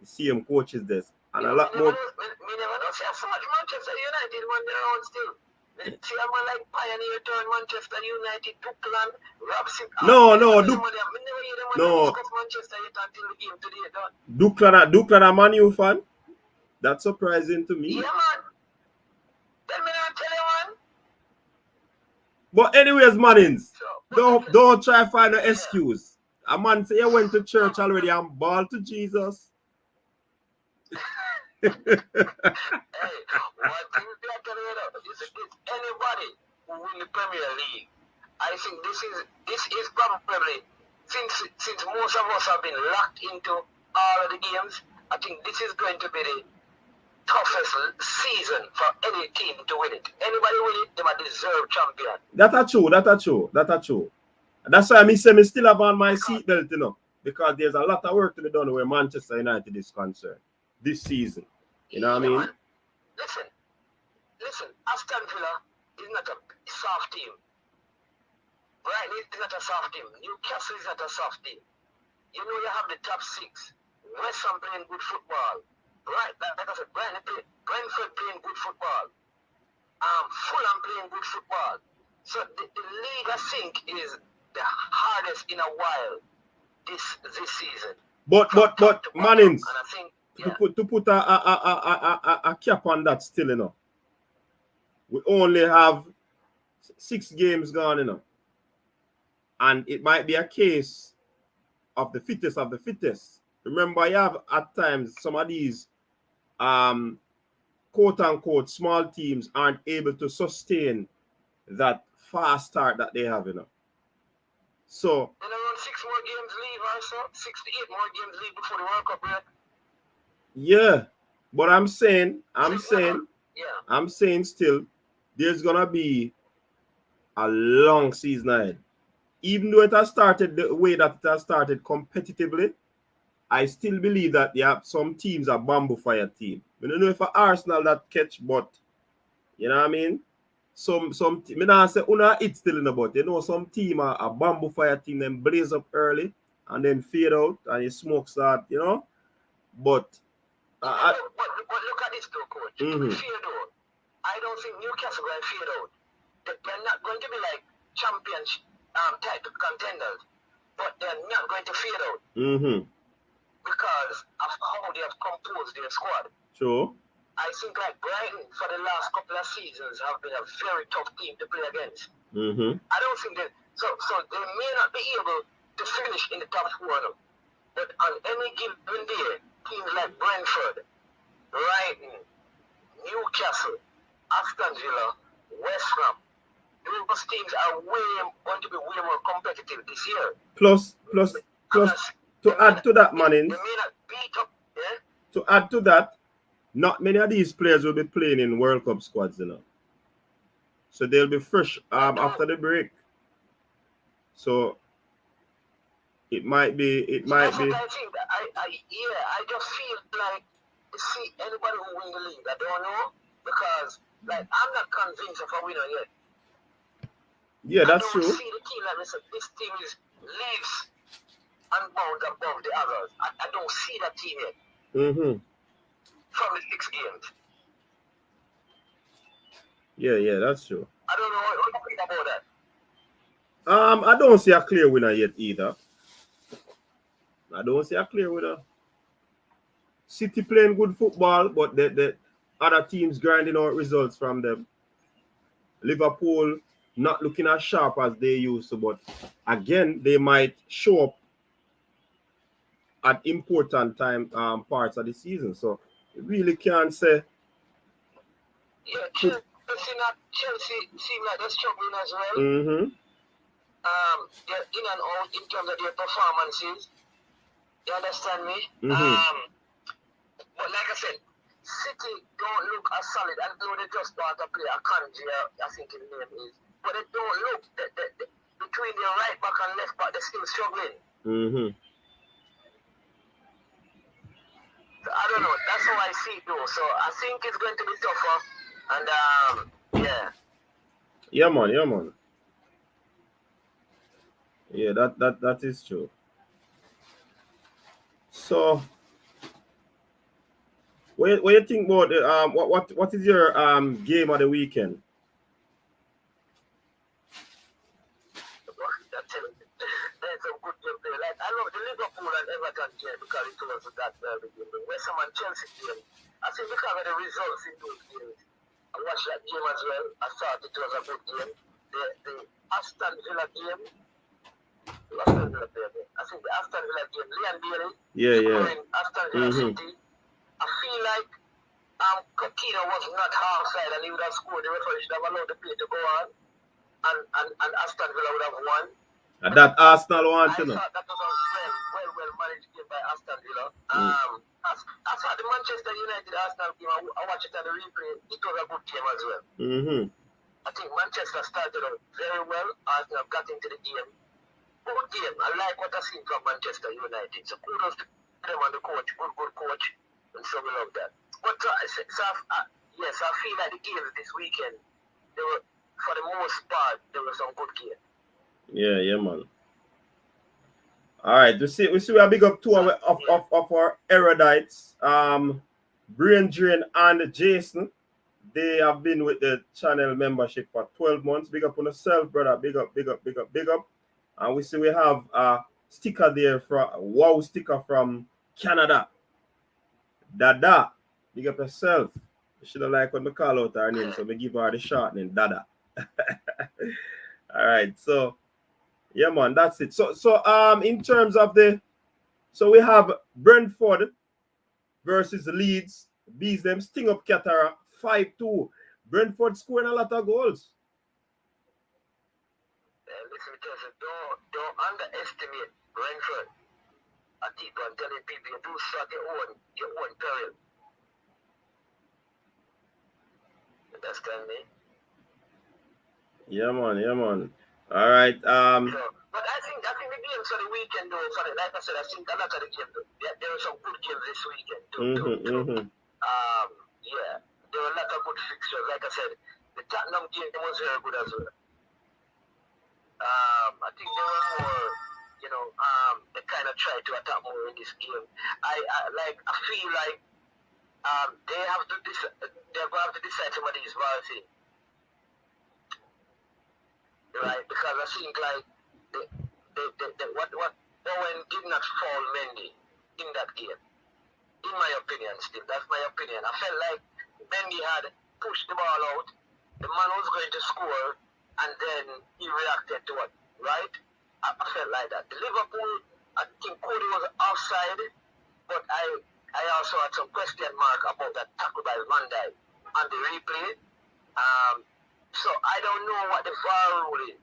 You see him coaches this. And a lot more. Me never know see so much Manchester United when they're on still. See a man like Pioneer turn Manchester United, Duckland, Robson. No. Manchester United until the game today done. Duckland a Man U fan? That's surprising to me. Yeah, man. Tell me not tell you, man. But anyways, Manins, don't try to find an excuse. A man say you went to church already and ball to Jesus. Hey, one thing we have to know is anybody who win the Premier League, I think this is probably since most of us have been locked into all of the games, I think this is going to be the toughest season for any team to win it. Anybody win it, they might deserve champion. That's true. That's why I say me still have on my seatbelt, you know, because there's a lot of work to be done where Manchester United is concerned this season. You know what I mean? Man. Listen, Aston Villa is not a soft team. Right, it's not a soft team. Newcastle is not a soft team. You know you have the top 6. West Ham playing good football. Right, like I said, Brentford playing good football. Fulham playing good football. So the league, I think, is the hardest in a while this season. But Manins, and I think, to put a cap on that still, you know. We only have 6 games gone, you know. And it might be a case of the fittest of the fittest. Remember, you have at times some of these quote unquote small teams aren't able to sustain that fast start that they have, So And around 6 more games leave also. 6 to 8 more games leave before the World Cup break. yeah, but I'm saying still there's gonna be a long season ahead. Even though it has started the way that it has started competitively, I still believe that you have some teams are bamboo fire team. I don't know if Arsenal that catch, but you know what I mean? Some me not say una it still in the but some team are a bamboo fire team, then blaze up early and then fade out and you smoke start, But but look at this though, coach. To be fair though, I don't think Newcastle going to fade out. They're not going to be like championship type of contenders, but they're not going to fade out. Because of how they have composed their squad. Sure. I think like Brighton for the last couple of seasons have been a very tough team to play against. I don't think that so they may not be able to finish in the top 4 now. But on any given day, teams like Brentford, Brighton, Newcastle, Aston Villa, West Ham, those teams are going to be way more competitive this year. Plus, to add to that, Manning. They may not beat up, yeah? To add to that, not many of these players will be playing in World Cup squads, So they'll be fresh after the break. So it might be. That's what I think. I just feel like to see anybody who win the league. I don't know because I'm not convinced of a winner yet. Yeah, that's true. I don't see the team like this team is lives unbound above the others. I don't see that team yet. From the 6 games. Yeah, that's true. I don't know what you think about that. I don't see a clear winner yet either. I don't see a clear winner. City playing good football, but the other teams grinding out results from them. Liverpool not looking as sharp as they used to, but again, they might show up at important time parts of the season. So you really can't say. Yeah, Chelsea seem like they're struggling as well. They're in and out in terms of their performances. You understand me? But like I said, City don't look as solid. I know they just start to play a Kanji, I think his name is. But they don't look between their right back and left back, they're still struggling. So I don't know. That's how I see it though. So I think it's going to be tougher. And yeah. Yeah, man. Yeah, that is true. So what you think about what is your game of the weekend? That's a good game there. Like I love the Liverpool and Everton game because it was that game. The West Ham and Chelsea game. I think because of the results in those games. I watched that game as well. I thought it was a good game. The Aston Villa game. I think the Aston Villa game. Leon Bailey. Yeah. Aston Villa City. I feel like Coutinho was not half-side and he would have scored. The referee should have allowed the play to go on. And Aston Villa would have won. And that Arsenal one, I thought that was a well managed game by Aston Villa. I thought the Manchester United Arsenal game, I watched it on the replay, it was a good game as well. I think Manchester started out very well. Arsenal got into the game. Good game. I like what I've seen from Manchester United. So kudos to them and the coach. Good coach. And so we love that. But yes, I feel like the games this weekend, they were, for the most part, there were some good games. Yeah, man. All right, we see we are big up two of our erudites, Brain Drain and Jason. They have been with the channel membership for 12 months. Big up on yourself, brother. Big up. And we see we have a sticker there from wow sticker from Canada. Dada. Big up yourself. You should have liked when we call out her name, so we give her the short name, Dada. All right, so Yeah, man, that's it. So in terms of so we have Brentford versus Leeds. Bees them sting up Qatar 5-2. Brentford scoring a lot of goals. Listen, don't underestimate Brentford. I keep on telling people you do start your own peril. Understand me? Yeah, man. All right. So, but I think the games for the weekend though, like I said, I think a lot of the games there were some good games this weekend too. Yeah, there were a lot of good fixtures. Like I said, the Tottenham game was very good as well. I think they were more, they kind of tried to attack more in this game. I feel like they have to decide some of these varsity, right? Because I think like what Owen did not foul Mendy in that game. In my opinion, still, that's my opinion. I felt like Mendy had pushed the ball out. The man was going to score, and then he reacted to it, right? I felt like that. The Liverpool, I think Cody was offside, but I also had some question mark about that tackle by Van Dijk on the replay. So I don't know what the VAR rule is,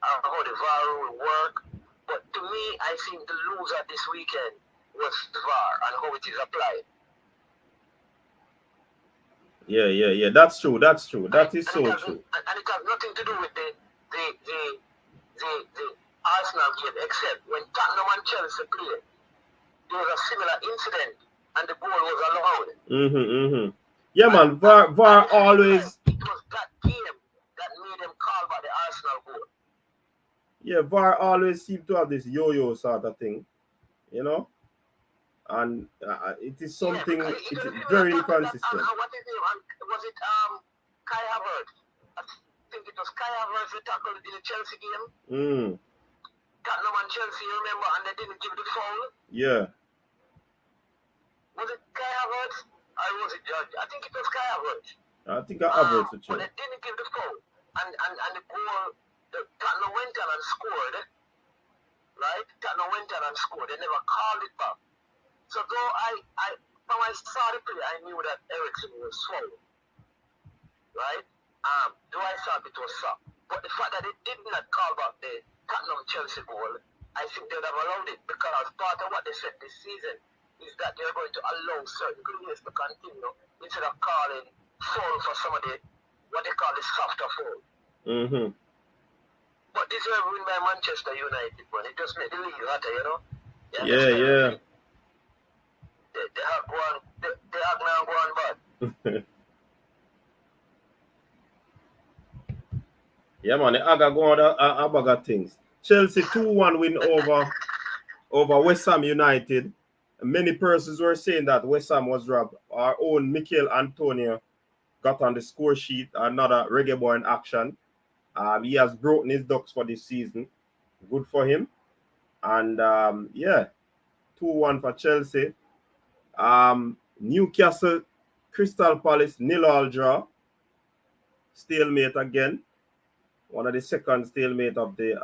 how the VAR rule work, but to me, I think the loser this weekend was the VAR and how it is applied. Yeah. That's true. That is so true. And it has nothing to do with the Arsenal game, except when Tottenham and Chelsea played, there was a similar incident and the goal was allowed. Yeah, man. VAR always. It was that game that made them call back the Arsenal goal. Yeah, VAR always seems to have this yo-yo sort of thing, and it is something. It is very inconsistent. What is it? Was it Kai Havertz? I think it was Kai Havertz who tackled in the Chelsea game. Tottenham and Chelsea, you remember, and they didn't give the foul. Yeah. Was it Kai Havertz? Or was it Judge? I think it was Kai Havertz. I think Havertz was But they didn't give the foul, and the goal. Tottenham went on and scored, right? Tottenham went on and scored. They never called it back. So though when I saw the play, I knew that Eriksen was fouled, right? Though I thought it was soft. But the fact that they did not call back the Tottenham Chelsea goal, I think they'd have allowed it because part of what they said this season is that they're going to allow certain players to continue instead of calling foul for some of the what they call the softer foul. But this will win by Manchester United, man. It just made the league hotter, Yeah. They have now gone bad. Yeah, man. The Aga go on a bag of things. Chelsea 2-1 win over West Ham United. Many persons were saying that West Ham was robbed. Our own Mikel Antonio got on the score sheet. Another Reggae Boy in action. He has broken his ducks for this season. Good for him. And 2-1 for Chelsea. Newcastle, Crystal Palace, 0-0 draw. Stalemate again. One of the second stalemate of the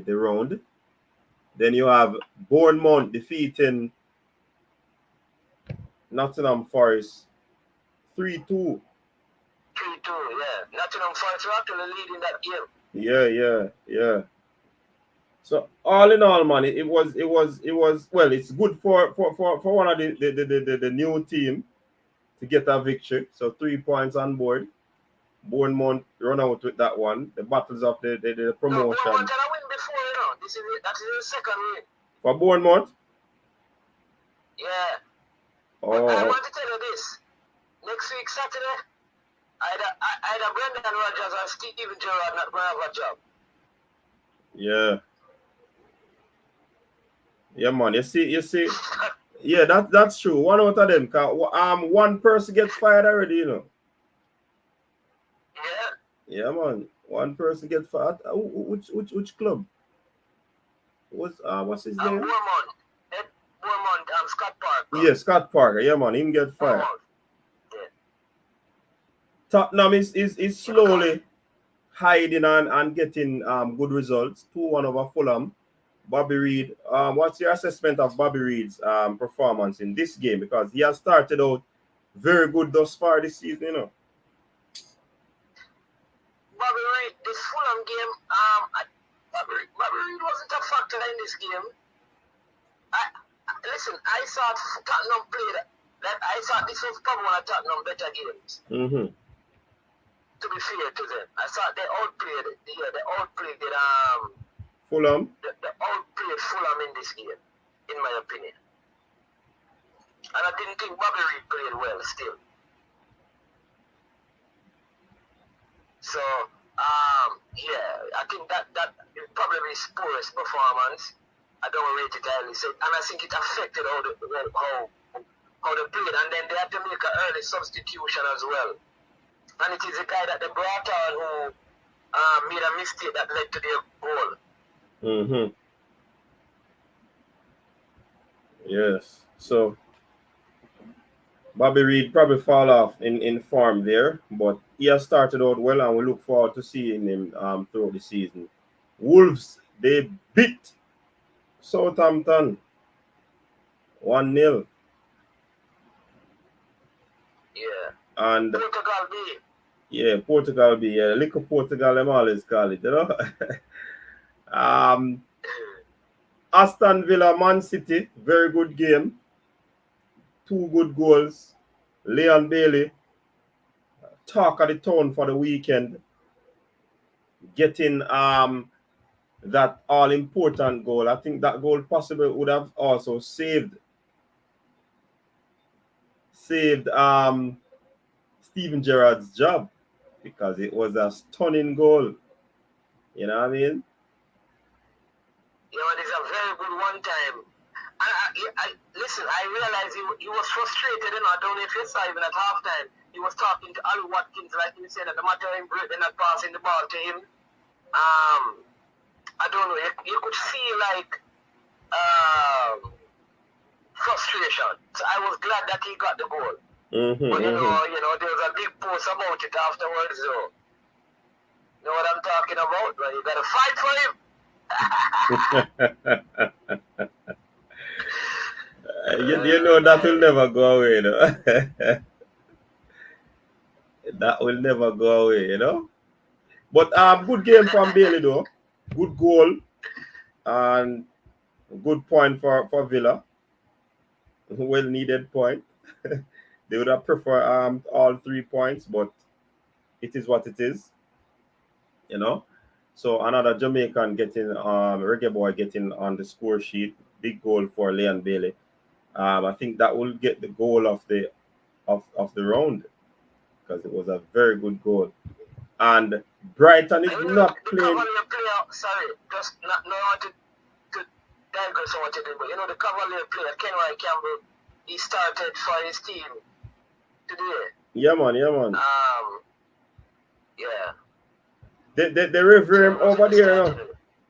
round. Then you have Bournemouth defeating Nottingham Forest 3-2. 3-2, yeah. Nottingham Forest are actually leading that game. Yeah. So all in all, man, it was well. It's good for one of the new team to get a victory. So 3 points on board. Bournemouth run out with that one. The battles of the promotion. No, Bournemouth had a win before, That's the second win. For Bournemouth? Yeah. Oh. But I want to tell you this. Next week, Saturday, either Brendan Rodgers or Steven Gerrard not going to have a job. Yeah. Yeah, man. You see. Yeah, that's true. One out of them. One person gets fired already, Yeah. Yeah, man. One person gets fired. Which club? What's his name? Bournemouth, Scott Parker. Yeah, Scott Parker. Yeah, man. Him get fired. Yeah. Tottenham is slowly hiding and getting good results. 2-1 over Fulham. Bobby Reid, what's your assessment of Bobby Reid's performance in this game? Because he has started out very good thus far this season, you know. Bobby Reid, this Fulham game, Bobby Reid wasn't a factor in this game. Listen, I saw Tottenham play that. I saw this was probably one of Tottenham better games. Mm-hmm. To be fair to them, I saw they outplayed. Yeah, they outplayed Fulham. They outplayed Fulham in this game, in my opinion. And I didn't think Bobby Reid played well still. So, yeah, I think that probably his poorest performance. I don't rate it highly, so, and I think it affected how they played, and then they had to make an early substitution as well. And it is a guy that they brought on who made a mistake that led to their goal. Mm-hmm. Yes. So Bobby Reid probably fall off in form there, but he has started out well, and we look forward to seeing him throughout the season. Wolves, they beat Southampton 1-0. Yeah. And Portugal B. yeah, Portugal B. Yeah, little Portugal, them always call it, you know. Aston Villa, Man City, very good game. 2 good goals. Leon Bailey, talk of the town for the weekend, getting that all important goal. I think that goal possibly would have also saved Steven Gerrard's job, because it was a stunning goal. You know what I mean? Yeah, it's a very good one time. Listen, I realized he was frustrated, you know. I don't know if you saw even at halftime. He was talking to Ali Watkins, like he said, that the matter in Britain not passing the ball to him. I don't know. You could see like frustration. So I was glad that he got the goal. Mm-hmm, But you know, there was a big post about it afterwards. So, you know what I'm talking about? Well, you gotta fight for him. You know that will never go away, you know. That will never go away, you know. But good game from Bailey though. Good goal and good point for Villa. Well needed point. They would have preferred all 3 points, but it is what it is, you know. So another Jamaican getting Reggae Boy getting on the score sheet. Big goal for Leon Bailey. I think that will get the goal of the round, because it was a very good goal. And Brighton is not playing. Sorry, just not to digress on what you did, but you know the Cavalier player Kenway Campbell, he started for his team today. Yeah, man. Yeah. They revere him over there, you know,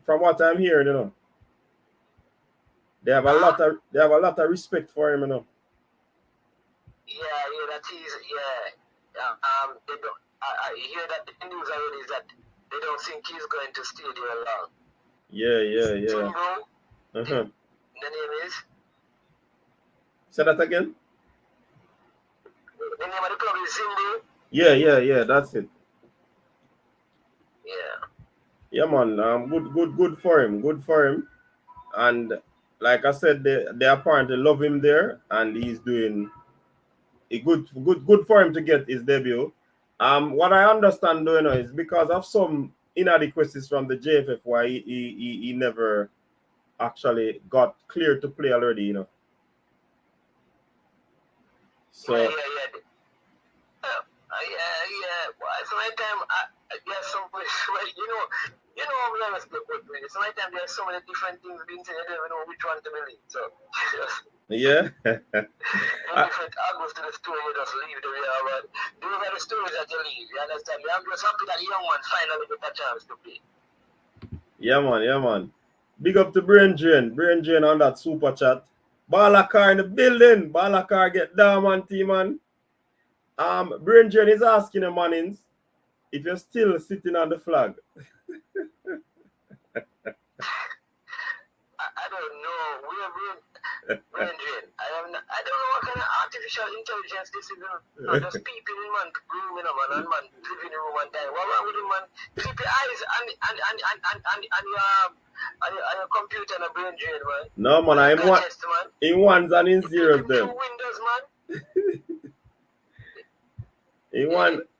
from what I'm hearing, you know. They have a lot of respect for him, you know. Yeah, that is, yeah. They don't. I hear that the news already is that they don't think he's going to stay there long. Yeah. Timbro, the name is. Say that again. The name of the club is Zimbo. Yeah. That's it. Yeah. Yeah, man. Good for him. Good for him. And like I said, they apparently love him there, and he's doing a good for him to get his debut. What I understand, though, you know, is because of some inadequacies from the JFF, why he never actually got cleared to play already, you know. So Yeah. Well, sometimes there's so much, you know, I'm not supposed to play. Sometimes there's so many different things being said, I don't even know which one to believe. So, yeah. different angles to the story, you just leave the way you are. But those are the stories that you leave, you understand? I'm just happy that the young one finally got a chance to play. Yeah, man. Big up to Brain Drain on that super chat. Balakar in the building. Balakar get down, man, team, man. Brain Drain is asking the Mannings, if you're still sitting on the flag. I don't know. We're Brethren, I don't know what kind of artificial intelligence this is. No, just people in man room, man, and man live in the room and die. What wrong with him, man? Keep your eyes and your computer and a brain drain, man. No, man, in ones and in zeros, them. Windows, man.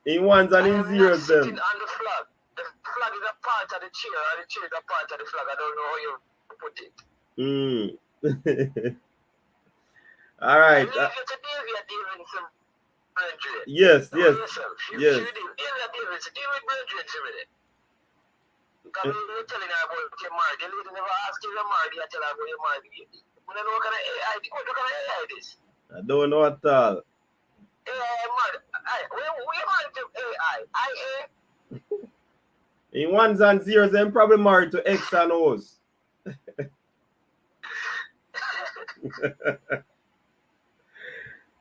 in ones and in zeros, them. Sitting on the flag. The flag is a part of the chair, and the chair is a part of the flag. I don't know how you put it. All right. Yes. I don't know at all. In ones and zeros, I'm probably married to X and O's.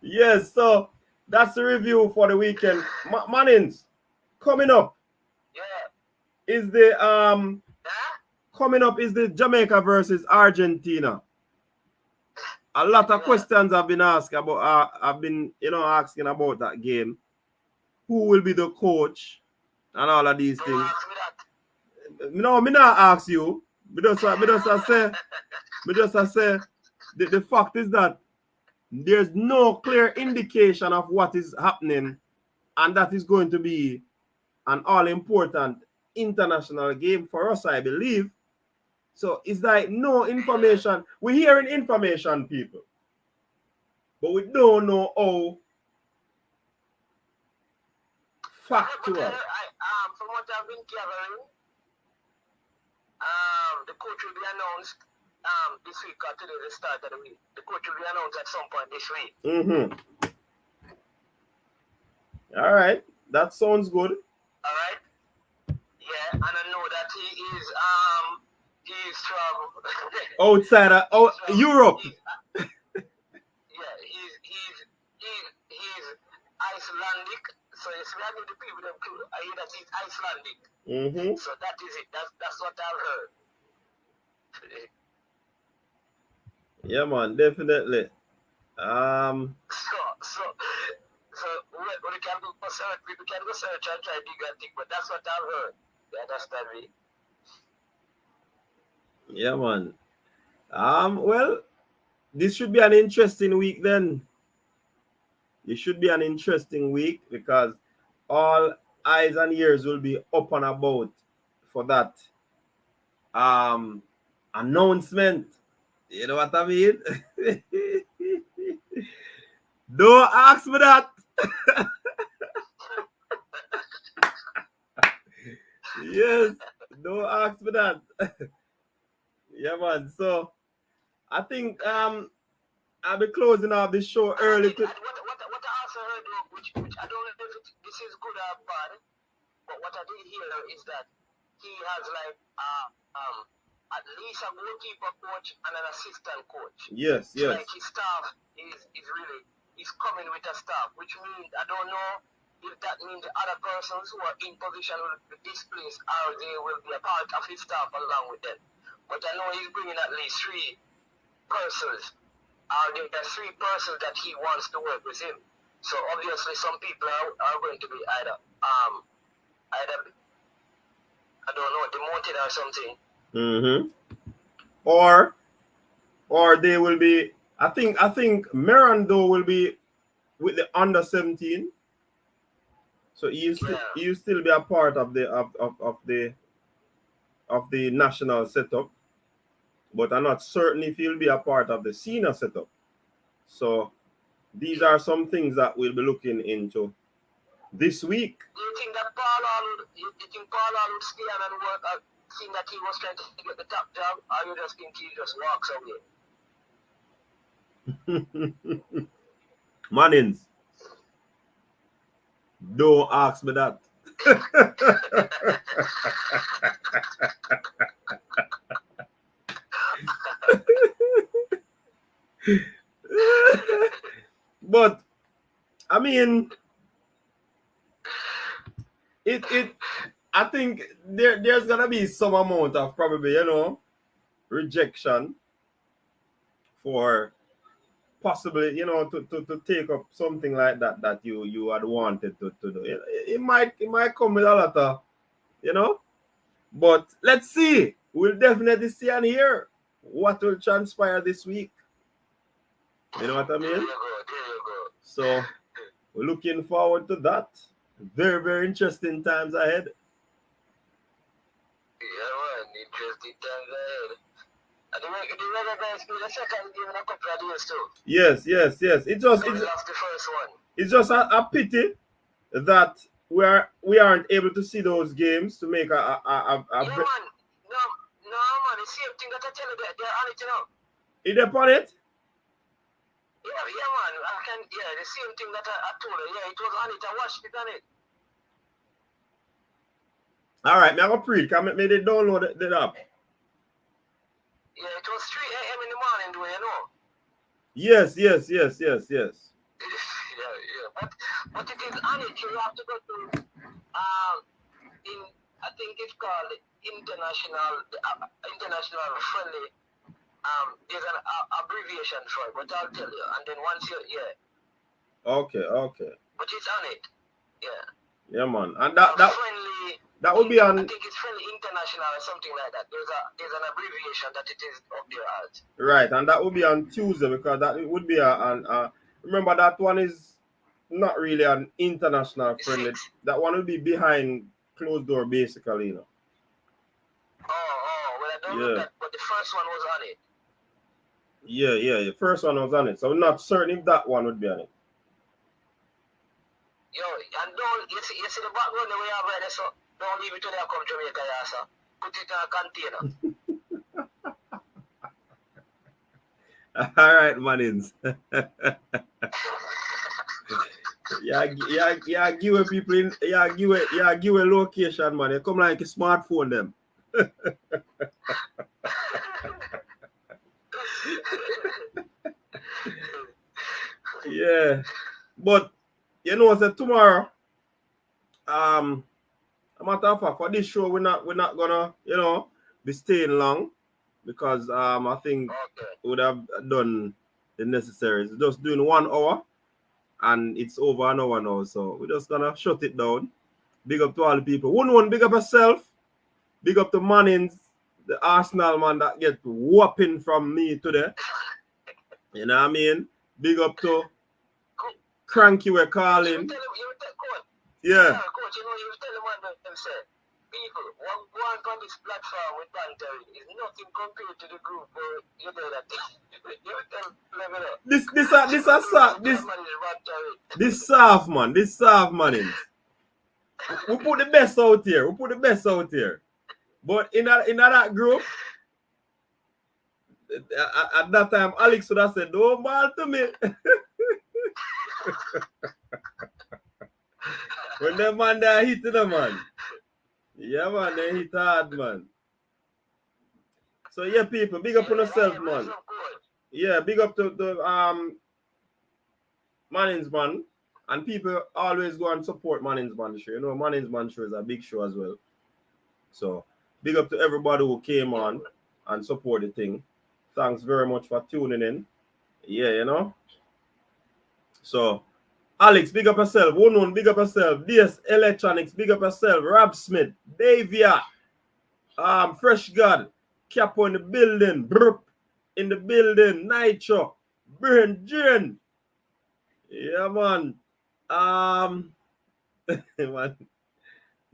Yes, so that's the review for the weekend. Mannings, coming up is the Jamaica versus Argentina. A lot of questions have been asked about. I've been, asking about that game. Who will be the coach and all of these things? No, me not ask you. Me just say. The fact is that there's no clear indication of what is happening, and that is going to be an all-important international game for us, I believe. So it's like no information. We're hearing information, people, but we don't know how factual. From what I've been gathering, the coach will be announced this week or today, the start of the week. The coach will be announced at some point this week. All right, that sounds good. All right. Yeah, and I know that he is from outside of Europe. He's Icelandic. So it's really the people that I hear that he's Icelandic. So that is it. That's what I've heard. Yeah, man, definitely. So we can go search. We can go search and try to dig and think, but that's what I've heard. You understand me? Yeah, man. Well, this should be an interesting week then. It should be an interesting week because all eyes and ears will be up and about for that announcement. You know what I mean? Don't ask me that. Yes, don't ask me that. Yeah, man. So I think I'll be closing off this show early. What I also heard, which I don't know if this is good or bad, but what I did hear is that he has like at least a goalkeeper coach and an assistant coach. Yes. So like his staff is coming with a staff, which means I don't know if that means the other persons who are in position will be displaced or they will be a part of his staff along with them. But I know he's bringing at least 3 persons. There are 3 persons that he wants to work with him. So obviously some people are going to be either I don't know, demoted or something. Or they will be. I think Mirando will be with the under 17. So he'll still be a part of the national setup, but I'm not certain if he'll be a part of the senior setup. So these are some things that we'll be looking into this week. Do you think that Paul would stay on and work, seeing that he was trying to get the top job, or you just think he just walks away? Mannings, don't ask me that. But I mean, I think there's gonna be some amount of probably, rejection for possibly, to take up something like that you had wanted to do. It might come with a lot of, but let's see. We'll definitely see and hear what will transpire this week. You know what I mean? There you go. So we're looking forward to that. Very, very interesting times ahead. Yeah, man, interesting times ahead. And the Reggae Boyz played the second game in a couple of days too. Yes. We lost the first one. It's just a pity that we aren't able to see those games to make a Yeah, man. No, man. The same thing that I tell you, they're on it, Is it upon it? Yeah, man. The same thing that I told you. Yeah, it was on it. I watched it on it. All right, I'm going to pre-it. Can maybe they download the app. Yeah, it was 3 a.m. in the morning, do you know? Yes. Yeah. But it is on it. You have to go to I think it's called international friendly. There's an abbreviation for it, but I'll tell you. And then once Okay. But it's on it. Yeah. Yeah, man. And friendly. That would be on. I think it's friendly international or something like that. There's an abbreviation that it is up there as. Right, and that would be on Tuesday because that would be remember that one is not really an international friendly. That one will be behind closed door, basically, Oh, well, I don't know that, but the first one was on it. Yeah, the first one was on it. So I'm not certain if that one would be on it. Yo, and don't, you see the background the way I read it, so don't leave it till they come to Jamaica, yeah, sir. Put it in a container. All right, Manins. Give people give a location, man. You come like a smartphone them. Yeah. But so tomorrow, a matter of fact, for this show, we're not gonna, be staying long because I think we would have done the necessary. It's just doing 1 hour and it's over an hour now, so we're just gonna shut it down. Big up to all the people. One, big up yourself. Big up to Mannings, the Arsenal man that get whopping from me today. You know what I mean? Big up to Cranky we're calling. Yeah. Coach, you tell them what them say. People, one on this platform with banter is nothing compared to the group. You know that. You tell them that. This soft man. This soft man. We put the best out here. But in that group, at that time, Alex would have said, "Don't ball to me." When the man there hit the man. Yeah, man, they hit hard, man. So yeah, people, big up on yourself, man. Yeah, big up to the Mannings man. And people always go and support Mannings man show. Mannings man show is a big show as well. So big up to everybody who came on and support the thing. Thanks very much for tuning in. Yeah, So Alex, big up yourself. One, big up yourself. DS Electronics, big up yourself. Rob Smith, Davia, Fresh God, Capo in the building, Burp in the building, Nitro, Burn Jen. Yeah, man. Man,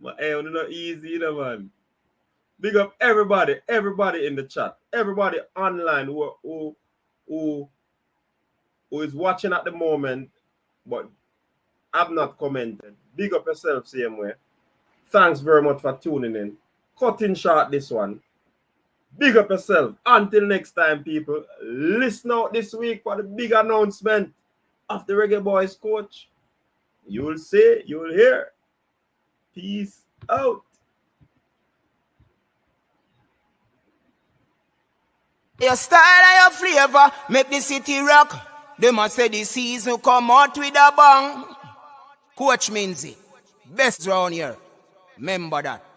not easy, man. Big up everybody in the chat, everybody online who is watching at the moment, but I've not commented. Big up yourself, same way. Thanks very much for tuning in. Cutting short this one. Big up yourself. Until next time, people. Listen out this week for the big announcement of the Reggae Boyz coach. You'll see, you'll hear. Peace out. Your style and your flavor make the city rock. They must say the season come out with a bang. Coach Minzy, best round here. Remember that.